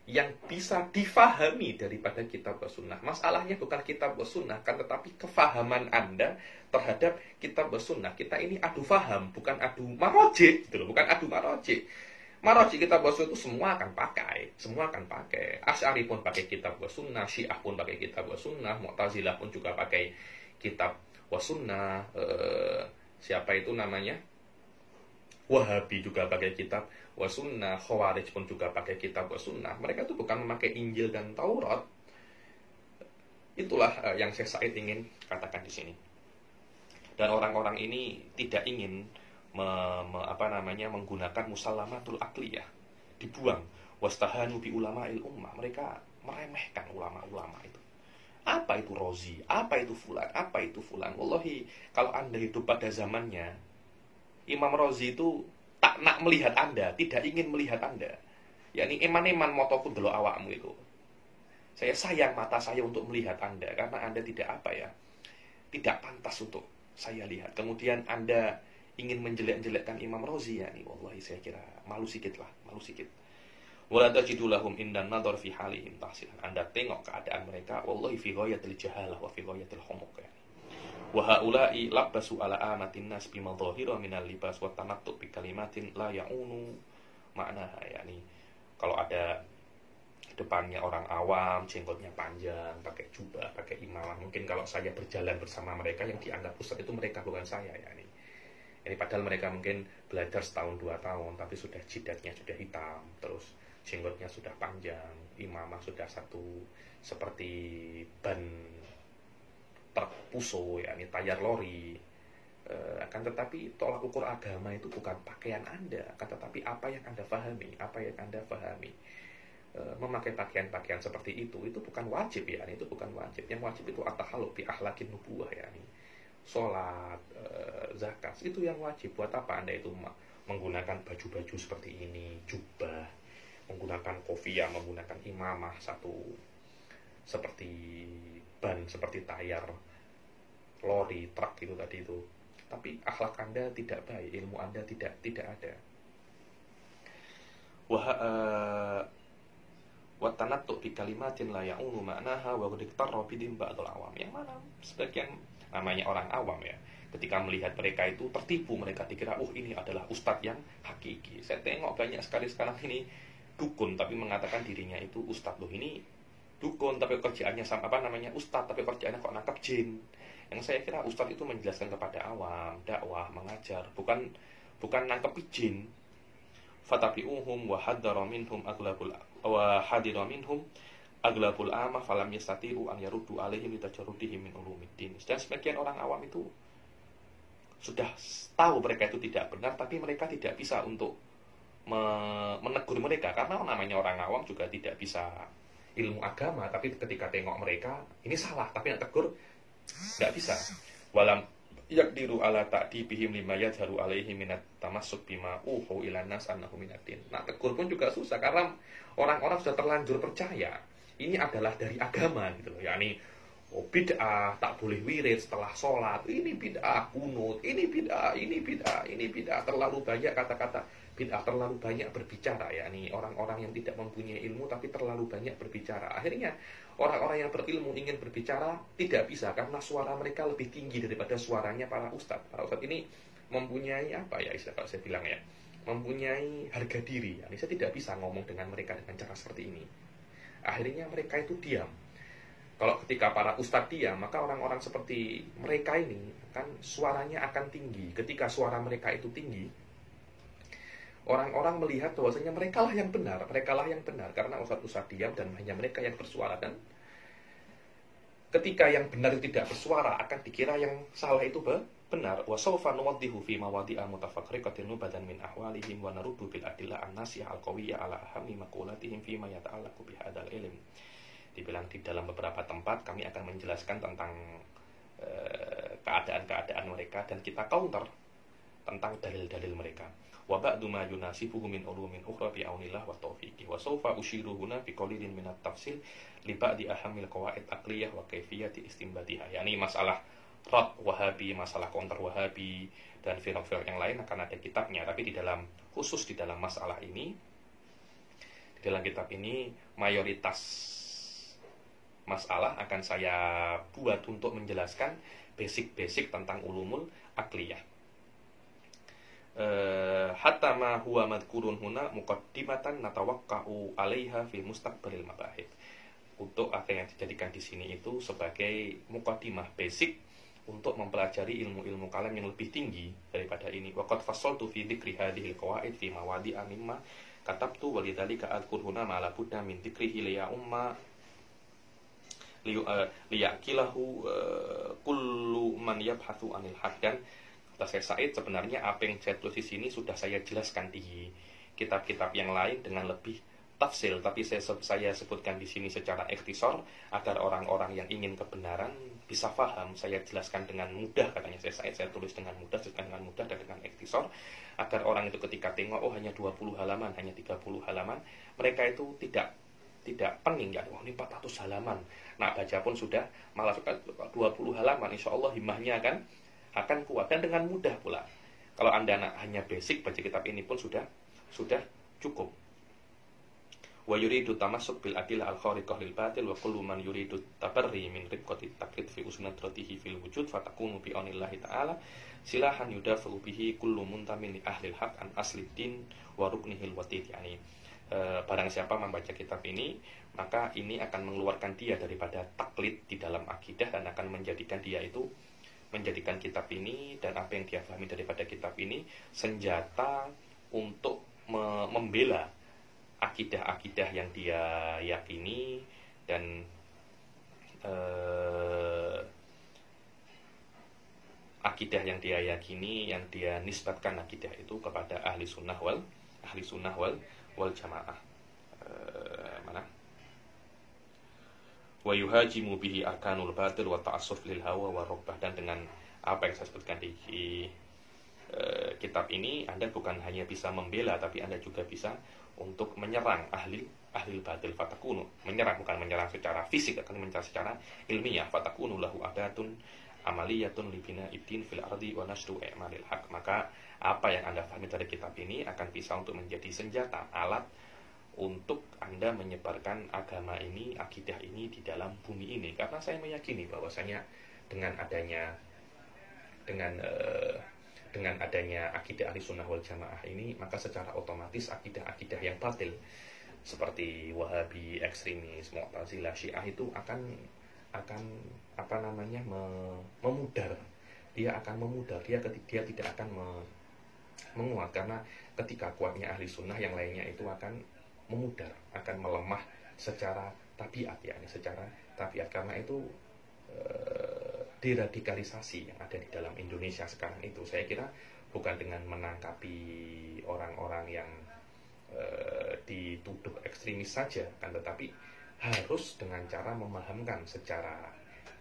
yang bisa difahami daripada kitab wa sunnah. Masalahnya bukan kitab wa sunnah, kan, tetapi kefahaman Anda terhadap kitab wa sunnah. Kita ini adu faham, bukan adu maroji, gitu loh, bukan adu maroji. Maroji kitab wa sunnah itu semua akan pakai. Asy'ari pun pakai kitab wa sunnah, Syiah pun pakai kitab wa sunnah, Mu'tazilah pun juga pakai kitab wa sunnah, siapa itu namanya? Wahabi juga pakai kitab wa sunnah, Khawarij pun juga pakai kitab wa sunnah. Mereka itu bukan memakai Injil dan Taurat. Itulah yang Syekh Said ingin katakan di sini. Dan orang-orang ini tidak ingin menggunakan musallamatul aqliyah, dibuang. Wastahanu bi ulama'il ummah. Mereka meremehkan ulama-ulama itu. Apa itu Rozi? Apa itu fulan? Apa itu fulan? Wallahi, kalau Anda hidup pada zamannya Imam Rozi itu tak nak melihat Anda, tidak ingin melihat Anda. yakni eman-eman motoku delok awakmu itu. Saya sayang mata saya untuk melihat Anda, karena Anda tidak tidak pantas untuk saya lihat. Kemudian Anda ingin menjelek-jelekkan Imam Rozi, ya nih, wallahi saya kira malu sikit. Wala tajidu lahum indan nadhar fi halihim tahsil. Anda tengok keadaan mereka, wallahi fi ghayatil jahalah wa fi ghayatil humuk, ya. Wa haula'i labbasu ala amatin nas bima dhahira minal libas wa tamattu bi kalimatin la ya'unu maknaha, yakni kalau ada depannya orang awam, jenggotnya panjang, pakai jubah, pakai imamah, mungkin kalau saya berjalan bersama mereka, yang dianggap ustaz itu mereka, bukan saya, yakni. Ini padahal mereka mungkin belajar setahun 2 tahun, tapi sudah jidatnya sudah hitam, terus jenggotnya sudah panjang, imamah sudah seperti ban truk puso, yakni tayar lori. Akan tetapi tolak ukur agama itu bukan pakaian Anda, akan tetapi apa yang Anda pahami. Memakai pakaian-pakaian seperti itu bukan wajib, ya, itu bukan wajib. Yang wajib itu at-tahalluq bi akhlaqin nubuwah, ya, salat, zakat, itu yang wajib. Buat apa Anda itu menggunakan baju-baju seperti ini, jubah, menggunakan kopiah, menggunakan imamah seperti ban, seperti tayar lori, truk itu tadi itu. Tapi akhlak Anda tidak baik, ilmu Anda tidak ada. Wa tanattu bi kalimatin la ya'unu ma'naha wa qad iqtarra bihim ba'dul awam. Yang mana sebagian namanya orang awam, ya, ketika melihat mereka itu tertipu, mereka dikira ini adalah ustadz yang hakiki. Saya tengok banyak sekali sekarang ini dukun tapi mengatakan dirinya itu ustadz. Loh, ini dukun tapi kerjaannya ustadz tapi kerjaannya kok nangkep jin. Yang saya kira ustadz itu menjelaskan kepada awam, dakwah, mengajar, bukan nangkep jin. Fatabi'uhum wa hadara minhum aglabul amah falam yastati'u an yaruddu alaihim litajarrudihim min ulumiddin. Dan sebagian orang awam itu sudah tahu mereka itu tidak benar, tapi mereka tidak bisa untuk menegur mereka, karena namanya orang awam juga tidak bisa ilmu agama. Tapi ketika tengok mereka ini salah, tapi nak tegur tidak bisa. Walam yakdiru ala ta'dibihim lima yadharu alaihi minat tamassuk bima uhu ilan nas annahu minaddin. Nah, tegur pun juga susah, karena orang-orang sudah terlanjur percaya ini adalah dari agama, gitu loh. Yakni bid'ah, tak boleh wirid setelah sholat, ini bid'ah, kunut, ini bid'ah, terlalu banyak kata-kata bid'ah, terlalu banyak berbicara, yakni orang-orang yang tidak mempunyai ilmu tapi terlalu banyak berbicara. Akhirnya orang-orang yang berilmu ingin berbicara tidak bisa, karena suara mereka lebih tinggi daripada suaranya para ustadz. Para ustadz ini mempunyai istilah kalau saya bilang, ya, mempunyai harga diri. Yani saya tidak bisa ngomong dengan mereka dengan cara seperti ini. Akhirnya mereka itu diam. Kalau ketika para ustadz diam, maka orang-orang seperti mereka ini kan suaranya akan tinggi. Ketika suara mereka itu tinggi, orang-orang melihat bahwasanya mereka lah yang benar, karena ustadz diam dan hanya mereka yang bersuara. Dan ketika yang benar tidak bersuara, akan dikira yang salah itu benar. Wa sawfa nuwaddihu fi mawadi'a mutafarriqatin nubadan min ahwalihim wa naruddu bil adillah an-nasihah al-qawiyya ala ahammi maqulatihim fi ma yata'allaqu bi hadzal ilm. Dibilang di dalam beberapa tempat kami akan menjelaskan tentang keadaan-keadaan mereka, dan kita counter tentang dalil-dalil mereka. Wa ba'du ma yunasibuhu min ulumin ukhra bi aunillah wa taufiqih. Wa sawfa ushiru huna bi qalilin min at-tafsil li ba'di ahamil qawaid aqliyah wa kaifiyati istinbatiha. Yani masalah rad Wahabi, masalah counter Wahabi, dan firaq-firaq yang lain akan ada kitabnya. Tapi khusus di dalam masalah ini, Di dalam kitab ini mayoritas masalah akan saya buat untuk menjelaskan basic-basic tentang ulumul akliyah. Hatta ma huwa madkurun huna muqaddimatan natawaqqa'u 'alaiha fi mustaqbalil mabahith. Untuk apa yang dijadikan di sini itu sebagai muqaddimah basic untuk mempelajari ilmu-ilmu kalam yang lebih tinggi daripada ini. Waqad fassaltu fi dzikri hadhil qawaid fi mawadi'a mimma katabtu walidzalika adkur huna ma la budda min dzikrihi liya umma liyakilahu kullu man yabhathu anil haq. Dan kata saya Said, sebenarnya apa yang saya tulis di sini sudah saya jelaskan di kitab-kitab yang lain dengan lebih tafsil, tapi saya sebutkan di sini secara ikhtisar agar orang-orang yang ingin kebenaran bisa paham. Saya jelaskan dengan mudah, katanya saya tulis dengan mudah, dan dengan ikhtisar agar orang itu ketika tengok hanya 20 halaman, hanya 30 halaman, mereka itu tidak pening ya, ini 400 halaman. Nah, baca pun sudah malah 20 halaman, insya Allah himmahnya akan kuat dan dengan mudah pula. Kalau Anda hanya basic baca kitab ini pun sudah cukup. Wa yuridu tamassuk bil adillah al khariqah lil batil wa kullu man yuridu tabarri min ribqati taqlid fi usnatratihi fil wujud fatakunu bi aunillahi ta'ala silahan yudafu bihi kullu muntamin li ahli al-haq an asli din wa ruknihil watid. Yani barang siapa membaca kitab ini, maka ini akan mengeluarkan dia daripada taklid di dalam akidah dan akan menjadikan kitab ini dan apa yang dia pahami daripada kitab ini senjata untuk membela akidah-akidah yang dia yakini dan akidah yang dia yakini, yang dia nisbatkan akidah itu kepada ahli sunnah wal jamaah. Mana? Wa yuhajimu bihi arkanul batil wa ta'assuf lil hawa wa rabbah. Dan dengan apa yang saya sebutkan di kitab ini, Anda bukan hanya bisa membela, tapi Anda juga bisa untuk menyerang ahli batil. Fatakunu, menyerang, bukan menyerang secara fisik, akan menyerang secara ilmiah. Fatakunu lahu adatun amaliyatun libina iddin fil ardi wa nasru i'malil haq. Maka apa yang Anda pahami dari kitab ini akan bisa untuk menjadi senjata, alat untuk Anda menyebarkan agama ini, akidah ini di dalam bumi ini. Karena saya meyakini bahwasanya dengan adanya akidah ahli sunnah wal jamaah ini, maka secara otomatis akidah-akidah yang batil seperti Wahabi, ekstremis, Mu'tazilah, Syiah itu akan memudar. Dia akan memudar, dia tidak akan menguat, karena ketika kuatnya ahli sunnah, yang lainnya itu akan memudar, akan melemah secara tabiat, karena itu deradikalisasi yang ada di dalam Indonesia sekarang itu, saya kira bukan dengan menangkapi orang-orang yang dituduh ekstremis saja, kan, tetapi harus dengan cara memahamkan secara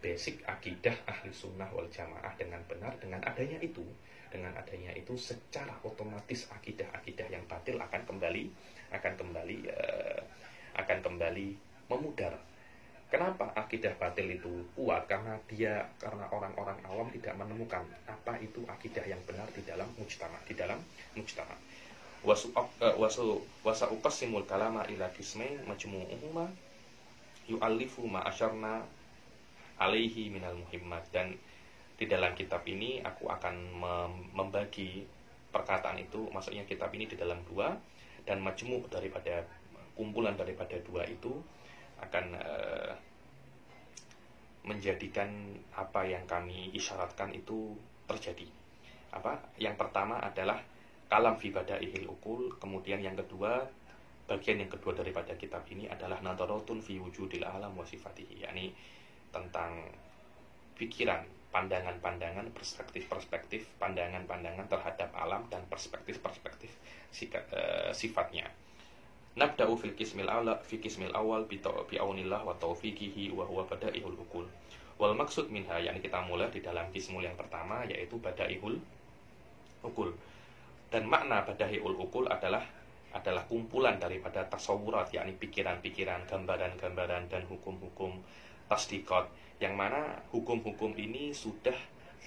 basic akidah ahli sunnah wal jamaah dengan benar. Dengan adanya itu secara otomatis akidah-akidah yang batil akan kembali memudar. Kenapa akidah batil itu kuat? Karena orang-orang awam tidak menemukan apa itu akidah yang benar di dalam mujtama. Wasa uqassimul kalama ila qismain majmu'uhuma yu'allifu ma asyarna alaihi minal muhimmat. Dan di dalam kitab ini aku akan membagi perkataan itu, maksudnya kitab ini di dalam dua, dan majmu' daripada kumpulan daripada dua itu akan menjadikan apa yang kami isyaratkan itu terjadi. Yang pertama adalah kalam fi badaihil uqul, kemudian yang kedua, bagian yang kedua daripada kitab ini adalah nadharatun fi wujudil alam wa sifatihi, yakni tentang pikiran, pandangan-pandangan, perspektif-perspektif, pandangan-pandangan terhadap alam dan perspektif-perspektif sifatnya. Nabda'u fi qismil awal bi aunillah wa taufiqihi wa huwa badaihul uqul. Wal maksud minha, yakni kita mulai di dalam qismul yang pertama, yaitu badaihul uqul. Dan makna badaihul uqul adalah kumpulan daripada tasawurat, yakni pikiran-pikiran, gambaran-gambaran dan hukum-hukum tasdiqat, yang mana hukum-hukum ini sudah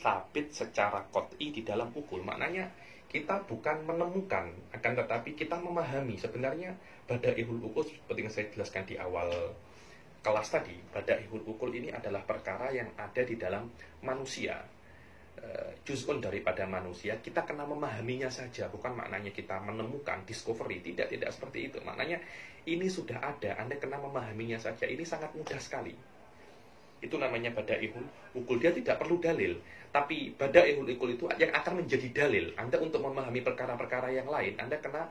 sabit secara qat'i di dalam ukul. Maknanya kita bukan menemukan, akan tetapi kita memahami. Sebenarnya badaihul ukul seperti yang saya jelaskan di awal kelas tadi, badaihul ukul ini adalah perkara yang ada di dalam manusia, juz'un daripada manusia. Kita kena memahaminya saja, bukan maknanya kita menemukan, discovery. Tidak seperti itu. Maknanya ini sudah ada, Anda kena memahaminya saja. Ini sangat mudah sekali. Itu namanya badaihul ukul. Dia tidak perlu dalil, tapi badaihul ukul itu yang akan menjadi dalil Anda untuk memahami perkara-perkara yang lain. Anda kena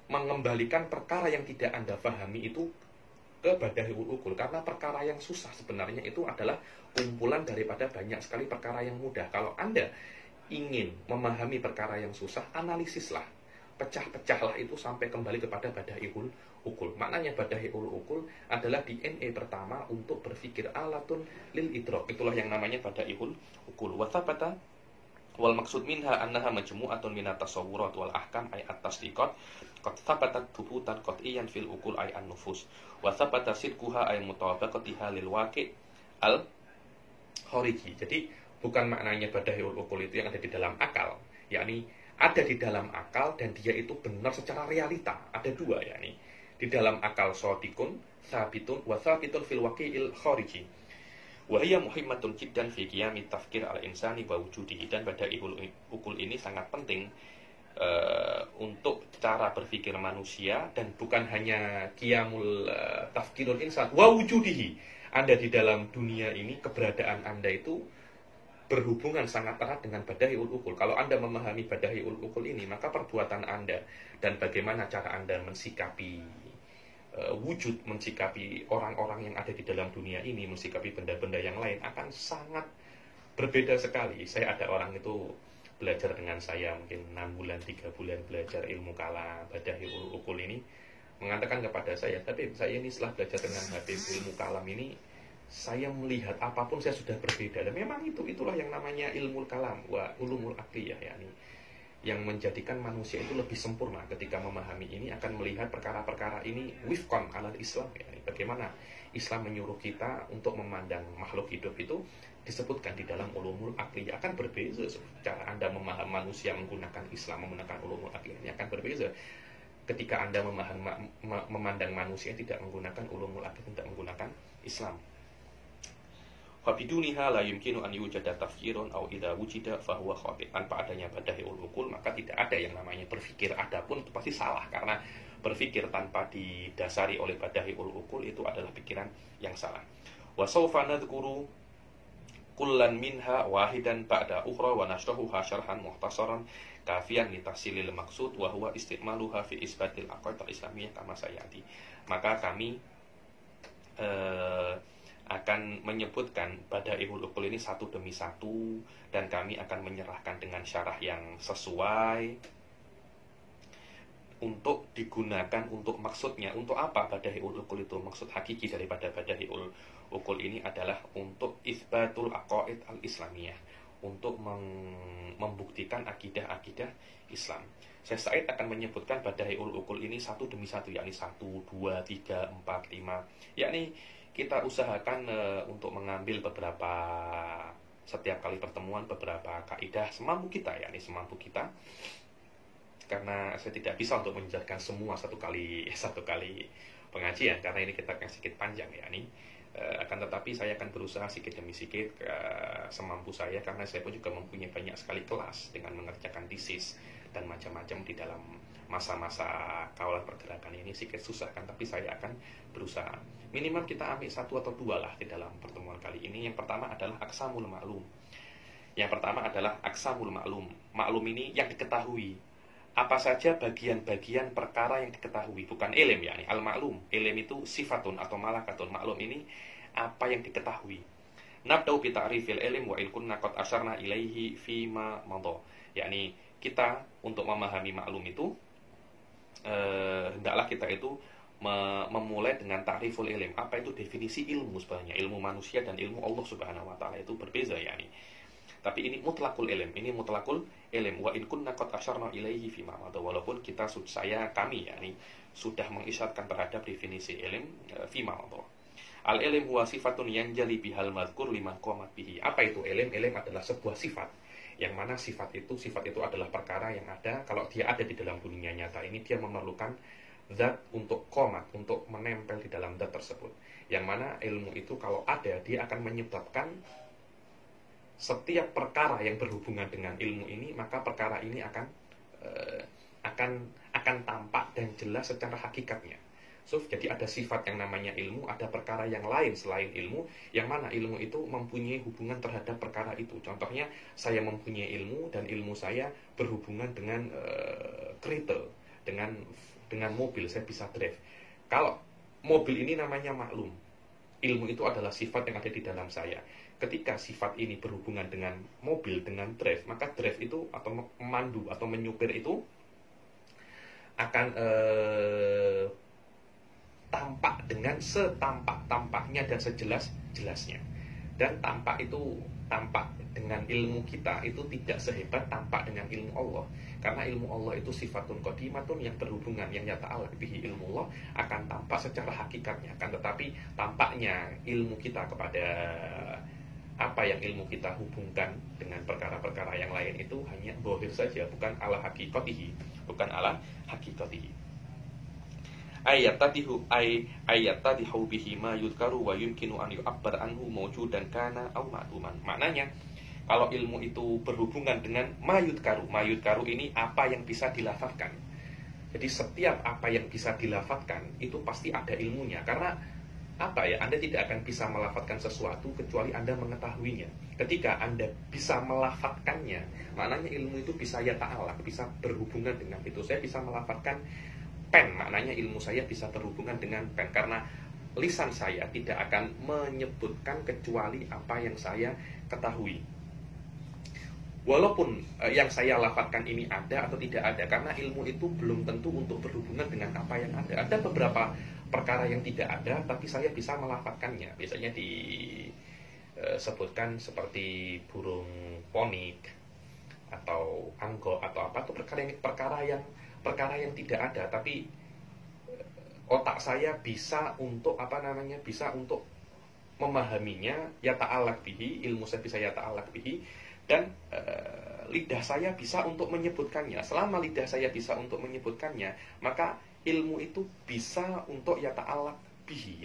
mengembalikan perkara yang tidak Anda pahami itu ke badaihul ukul, karena perkara yang susah sebenarnya itu adalah kumpulan daripada banyak sekali perkara yang mudah. Kalau Anda ingin memahami perkara yang susah, analisislah, pecah-pecahlah itu sampai kembali kepada badaihul ukul. Maknanya badaihul ukul adalah DNA pertama untuk berpikir, alatun lil idrok. Itulah yang namanya badaihul ukul. Wa thabata wal maksud minha annaha majmu'atun minat tasawwurat wal ahkam ay at-tasdiqat qad thabatat thubutan qat'iyan fil ukul ay an-nufus wa thabata sidquha ay mutabaqatiha lil waqi' al khariji. Jadi bukan maknanya badaihul ukul itu yang ada di dalam akal, yakni ada di dalam akal dan dia itu benar secara realita. Ada dua, yakni di dalam akal shadiqun tsabitun wa tsabitun fil waqi'il khariji. Wahia muhimmatun jiddan fi qiyami tafkir al insani wa wujudihi. Dan badaihul ukul ini sangat penting untuk cara berpikir manusia, dan bukan hanya qiyamul tafkirul insan wa wujudihi. Anda di dalam dunia ini, keberadaan Anda itu berhubungan sangat erat dengan badaihul ukul. Kalau Anda memahami badaihul ukul ini, maka perbuatan Anda dan bagaimana cara Anda mensikapi wujud, mensikapi orang-orang yang ada di dalam dunia ini, mensikapi benda-benda yang lain akan sangat berbeda sekali. Saya ada orang itu belajar dengan saya mungkin 6 bulan, 3 bulan belajar ilmu kalam badaihul ukul ini, mengatakan kepada saya, tapi saya ini setelah belajar dengan Habib ilmu kalam ini, saya melihat apapun saya sudah berbeda. Dan memang itulah yang namanya ilmu kalam wa ulumul aqliyah, yakni yang menjadikan manusia itu lebih sempurna ketika memahami ini, akan melihat perkara-perkara ini wifqan alal Islam, yakni bagaimana Islam menyuruh kita untuk memandang makhluk hidup itu disebutkan di dalam ulumul aqliyah. Akan berbeza cara Anda memahami manusia menggunakan Islam, menggunakan ulumul aqliyah, ini akan berbeza ketika Anda memandang manusia tidak menggunakan ulumul aqliyah, tidak menggunakan Islam. Fabiduniha la yumkinu an yujada tafkirun aw idza wujida fa huwa khati'. Tanpa adanya badaihul ukul maka tidak ada yang namanya berpikir. Adapun itu pasti salah, karena berpikir tanpa didasari oleh badaihul ukul itu adalah pikiran yang salah. Wa sawfa nadhkuru kullan minha wahidan ba'da ukhra wa nashrahuha syarhan mukhtasaran kafian li tahsilil maqsud wa huwa istimaluha fi isbatil aqaidah islamiyah kama sayati. Maka kami akan menyebutkan badaihul ukul ini satu demi satu, dan kami akan menyerahkan dengan syarah yang sesuai untuk digunakan untuk maksudnya. Untuk apa badaihul ukul itu? Maksud hakiki daripada badaihul ukul ini adalah untuk isbatul aqaid al-islamiyah, untuk membuktikan akidah-akidah Islam. Syekh Said akan menyebutkan badaihul ukul ini satu demi satu, yakni 1, 2, 3, 4, 5, yakni kita usahakan untuk mengambil beberapa, setiap kali pertemuan beberapa kaidah semampu kita, yakni semampu kita, karena saya tidak bisa untuk menjelaskan semua satu kali pengajian, karena ini kita akan sedikit panjang, yakni akan tetapi saya akan berusaha sedikit demi sedikit semampu saya, karena saya pun juga mempunyai banyak sekali kelas dengan mengerjakan tesis dan macam-macam di dalam masa-masa kawalan pergerakan ini. Sedikit susah kan, tapi saya akan berusaha. Minimal kita ambil 1 atau 2 lah di dalam pertemuan kali ini. Yang pertama adalah aqsamul ma'lum. Maklum ini yang diketahui. Apa saja bagian-bagian perkara yang diketahui, bukan ilm, yakni al-ma'lum. Ilm itu sifatun atau malakatun. Maklum ini apa yang diketahui. Nabda'u bi ta'rifil ilm wa in kunna qad asyarna ilaihi fi ma madha. Yakni kita untuk memahami maklum itu hendaklah kita itu memulai dengan ta'riful ilm. Apa itu definisi ilmu sebenarnya? Ilmu manusia dan ilmu Allah Subhanahu wa taala itu berbeza, yakni. Tapi ini mutlakul ilm, wa in kunna qad asyarna ilaihi fi ma madha. Walaupun kami yakni sudah mengisyarahkan terhadap definisi ilm fi ma madha. Al-ilm huwa sifatun yanjali bihal madhkur liman qamat bihi. Apa itu ilm? Ilm adalah sebuah sifat. Yang mana sifat itu adalah perkara yang ada. Kalau dia ada di dalam dunia nyata ini, dia memerlukan zat untuk qamat, untuk menempel di dalam zat tersebut. Yang mana ilmu itu kalau ada, dia akan menyebabkan setiap perkara yang berhubungan dengan ilmu ini, maka perkara ini akan tampak dan jelas secara hakikatnya. So, jadi ada sifat yang namanya ilmu, ada perkara yang lain selain ilmu, yang mana ilmu itu mempunyai hubungan terhadap perkara itu. Contohnya, saya mempunyai ilmu dan ilmu saya berhubungan dengan kereta, dengan mobil, saya bisa drive. Kalau mobil ini namanya maklum, ilmu itu adalah sifat yang ada di dalam saya. Ketika sifat ini berhubungan dengan mobil, dengan drive, maka drive itu atau memandu atau menyupir itu akan tampak dengan setampak-tampaknya dan sejelas-jelasnya. Dan tampak dengan ilmu kita itu tidak sehebat tampak dengan ilmu Allah. Karena ilmu Allah itu sifatun qadimatun yang berhubungan, yang yata'allaq bihi ilmu Allah akan tampak secara hakikatnya. Akan tetapi tampaknya ilmu kita kepada apa yang ilmu kita hubungkan dengan perkara-perkara yang lain itu hanya zahir saja, bukan ala hakikatihi, ayatadihu bihi ma yudkaru wa yumkinu an yu'abbar anhu mawjudan kana aw ma'luman. Maknanya, kalau ilmu itu berhubungan dengan ma yudkaru ini apa yang bisa dilafazkan. Jadi setiap apa yang bisa dilafazkan itu pasti ada ilmunya. Karena Anda tidak akan bisa melafazkan sesuatu kecuali Anda mengetahuinya. Ketika Anda bisa melafazkannya, maknanya ilmu itu bisa yata'allaq, bisa berhubungan dengan itu. Saya bisa melafazkan pen, maknanya ilmu saya bisa berhubungan dengan pen. Karena lisan saya tidak akan menyebutkan kecuali apa yang saya ketahui. Walaupun yang saya lafazkan ini ada atau tidak ada, karena ilmu itu belum tentu untuk berhubungan dengan apa yang ada. Ada beberapa perkara yang tidak ada, tapi saya bisa melafazkannya. Biasanya disebutkan seperti burung ponik atau anggo atau apa, itu perkara yang tidak ada, tapi otak saya bisa untuk bisa untuk memahaminya, yata'allaq bihi, ilmu saya bisa yata'allaq bihi, dan lidah saya bisa untuk menyebutkannya. Selama lidah saya bisa untuk menyebutkannya, maka ilmu itu bisa untuk yata'allaq bihi.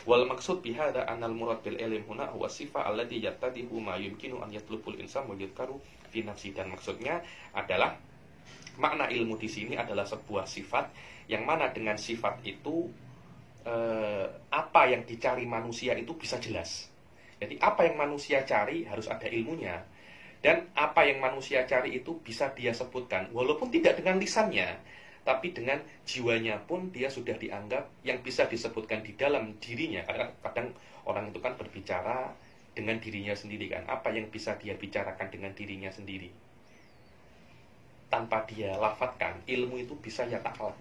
Wal maksud bihada anal murad bil ilm huna huwa sifa allati yattadihu ma yumkinu an yatlubul insan wa yudkaru fi nafsi. Dan maksudnya adalah makna ilmu di sini adalah sebuah sifat yang mana dengan sifat itu apa yang dicari manusia itu bisa jelas. Jadi apa yang manusia cari harus ada ilmunya. Dan apa yang manusia cari itu bisa dia sebutkan, walaupun tidak dengan lisannya, tapi dengan jiwanya pun dia sudah dianggap yang bisa disebutkan di dalam dirinya. Karena kadang orang itu kan berbicara dengan dirinya sendiri kan. Apa yang bisa dia bicarakan dengan dirinya sendiri tanpa dia lafadzkan, ilmu itu bisa yata'allaq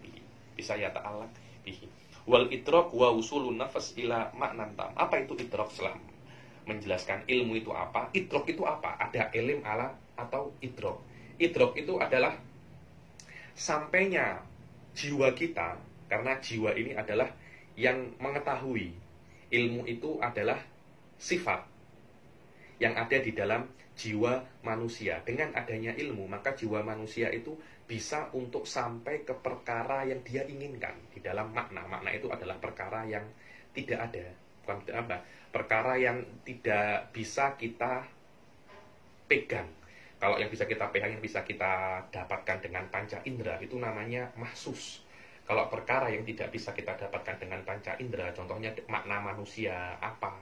bihi. Wal idrak wa usulun nafas ila maknan tam. Apa itu idrak? Setelah menjelaskan ilmu itu apa, idrak itu apa? Ada ilm ala atau idrak. Idrak itu adalah sampainya jiwa kita, karena jiwa ini adalah yang mengetahui. Ilmu itu adalah sifat yang ada di dalam jiwa manusia. Dengan adanya ilmu, maka jiwa manusia itu bisa untuk sampai ke perkara yang dia inginkan di dalam makna. Makna itu adalah perkara yang tidak ada, bukan apa? Perkara yang tidak bisa kita pegang. Kalau yang bisa kita pegang, yang bisa kita dapatkan dengan panca indera, itu namanya mahsus. Kalau perkara yang tidak bisa kita dapatkan dengan panca indera, contohnya makna manusia apa?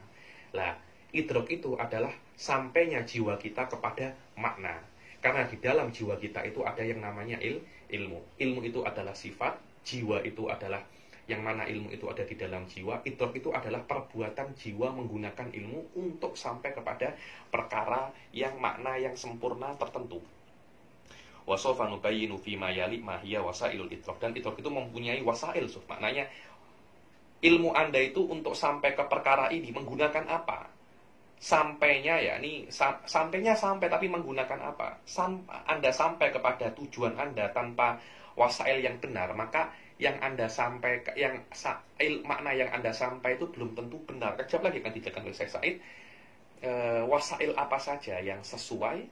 Lah, idrak itu adalah sampainya jiwa kita kepada makna. Karena di dalam jiwa kita itu ada yang namanya ilmu. Ilmu itu adalah sifat, jiwa itu adalah yang mana ilmu itu ada di dalam jiwa. Idrak itu adalah perbuatan jiwa menggunakan ilmu untuk sampai kepada perkara yang makna yang sempurna tertentu. Wa sawfa nubayyinu fi ma yali ma hiya wasailul idrak. Dan idrak itu mempunyai wasail, maknanya ilmu Anda itu untuk sampai ke perkara ini menggunakan apa? Sampainya sampainya tapi menggunakan apa? Anda sampai kepada tujuan Anda tanpa wasail yang benar, maka yang Anda sampai makna yang Anda sampai itu belum tentu benar. Kejap lagi akan dijelaskan oleh Syekh Said wasail apa saja yang sesuai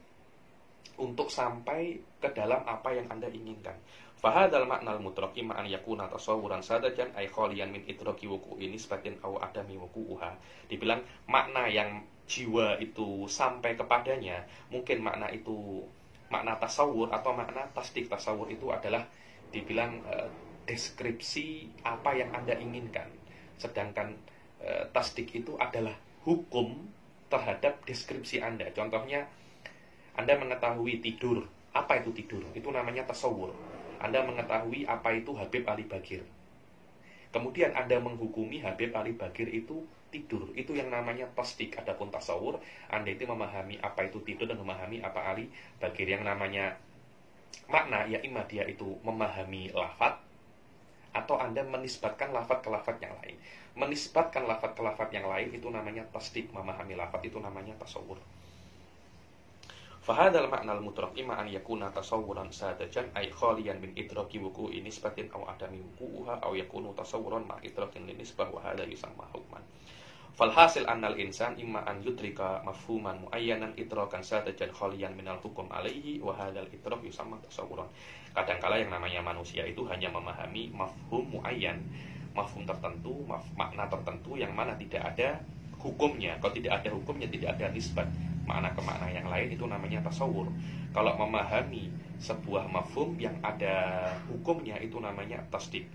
untuk sampai ke dalam apa yang Anda inginkan. Fahadal maknal mutlaq imma an yakuna tasawuran sadajan ay khaliyan min idraki wuqu'i nisbatin aw adami wuqu'uha. Dibilang makna yang jiwa itu sampai kepadanya, mungkin makna itu makna tasawur atau makna tasdik. Tasawur itu adalah dibilang deskripsi apa yang Anda inginkan. Sedangkan tasdik itu adalah hukum terhadap deskripsi Anda. Contohnya, Anda mengetahui tidur. Apa itu tidur? Itu namanya tasawur. Anda mengetahui apa itu Habib Ali Bagir. Kemudian Anda menghukumi Habib Ali Bagir itu tidur. Itu yang namanya tasdik. Adapun tasawur, Anda itu memahami apa itu tidur dan memahami apa Ali Bagir. Yang namanya makna, ya imma dia itu memahami lafaz, atau Anda menisbatkan lafaz ke lafaz yang lain. Menisbatkan lafaz ke lafaz yang lain itu namanya tasdik. Memahami lafaz itu namanya tasawur. Fahadal maknal mutlaq imma an yakuna tasawuran sadajan ay khaliyan min idraki wuqu'i nisbatin aw adami wuqu'uha aw yakunu tasawuran ma idrakin lin nisbah wa hadha yusamma hukman. Falhasil annal insan imma an yudrika mafhuman muayyanan idrakan sadajan khaliyan minal hukum alaihi wa hadzal idrak yusamma tasawuran. Kadangkala yang namanya manusia itu hanya memahami mafhum muayyan, mafhum tertentu, makna tertentu yang mana tidak ada hukumnya. Kalau tidak ada hukumnya, tidak ada nisbat makna ke makna yang lain, itu namanya tasawur. Kalau memahami sebuah mafhum yang ada hukumnya, itu namanya tasdik.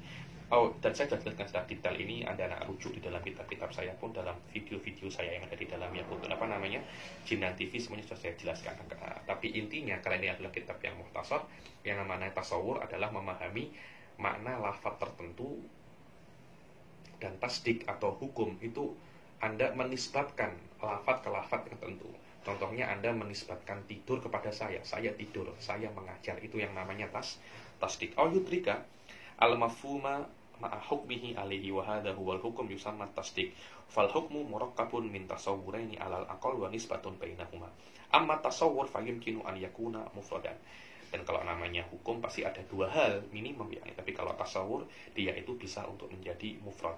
Oh, dan saya sudah jelaskan secara detail ini, Anda nak rujuk di dalam kitab-kitab saya pun, dalam video-video saya yang ada di dalam Jinan TV, semuanya sudah saya jelaskan. Tapi intinya, karena ini adalah kitab yang mukhtasar, yang namanya tasawur adalah memahami makna lafaz tertentu, dan tasdik atau hukum itu Anda menisbatkan lafaz ke lafaz tertentu. Contohnya Anda menisbatkan tidur kepada saya tidur, saya mengajar, itu yang namanya tasdik. Au yudrika al-mafhuma ma'a hukmihi alaihi wa hadha huwal hukum yusamma tasdik. Fal hukmu murakkabun min tasawwuraini 'alal aqal wa nisbatun bainahuma. Amma tasawwur fa yumkinu an yakuna mufradan. Dan kalau namanya hukum pasti ada dua hal minimum ya. Tapi kalau tasawur, dia itu bisa untuk menjadi mufrad.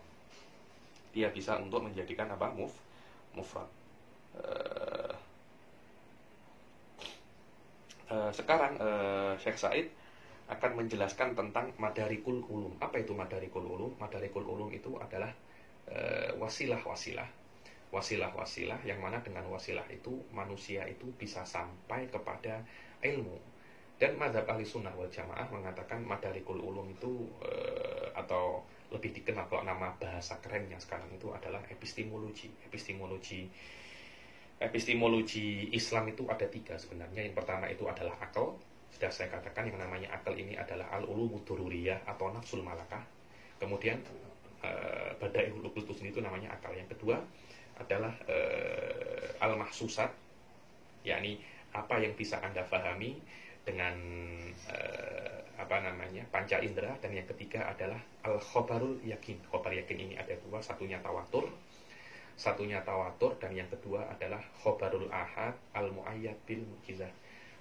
Dia bisa untuk menjadikan apa? Mufrad. Sekarang Syekh Said akan menjelaskan tentang madarikul ulum. Apa itu madarikul ulum? Madarikul ulum itu adalah wasilah-wasilah yang mana dengan wasilah itu manusia itu bisa sampai kepada ilmu. Dan mazhab ahli sunnah wal jamaah mengatakan madarikul ulum itu atau lebih dikenal kalau nama bahasa kerennya sekarang itu adalah epistemologi. Epistemologi Islam itu ada tiga sebenarnya. Yang pertama itu adalah akal. Sudah saya katakan yang namanya akal ini adalah al-ulumud dururiyah atau nafsul malakah. Kemudian badaihul uqul itu namanya akal. Yang kedua adalah al-mahsusat, yakni apa yang bisa Anda pahami dengan panca indera. Dan yang ketiga adalah al-khobarul yakin. Khobar yakin ini ada dua, satunya tawatur, dan yang kedua adalah khobarul ahad al-mu'ayyad bil mu'jizah.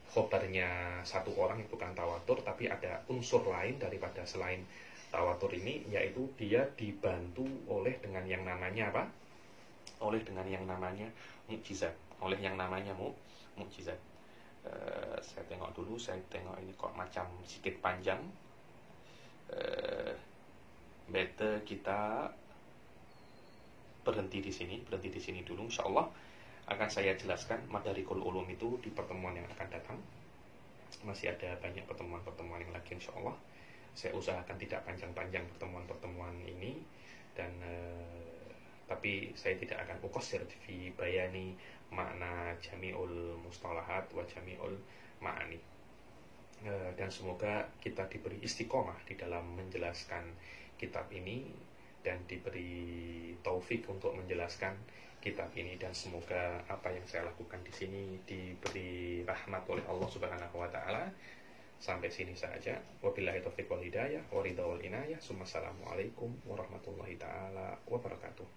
Khobarnya satu orang yang bukan tawatur, tapi ada unsur lain daripada selain tawatur ini, yaitu dia dibantu oleh dengan yang namanya apa? Oleh dengan yang namanya mukjizat, oleh yang namanya mukjizat. Saya tengok dulu, ini kok macam sedikit panjang. Better kita berhenti di sini dulu. Insyaallah akan saya jelaskan madarikul ulum itu di pertemuan yang akan datang. Masih ada banyak pertemuan yang lagi insyaallah. Saya usahakan tidak panjang-panjang pertemuan ini, dan tapi saya tidak akan uqassir fi bayani makna jami'ul mustalahat wa jami'ul ma'ani. Dan semoga kita diberi istiqomah di dalam menjelaskan kitab ini, dan diberi taufik untuk menjelaskan kitab ini, dan semoga apa yang saya lakukan di sini diberi rahmat oleh Allah Subhanahu wa taala. Sampai sini saja. Wabillahi taufiq wal hidayah wa ridha wal inayah. Assalamualaikum warahmatullahi taala wabarakatuh.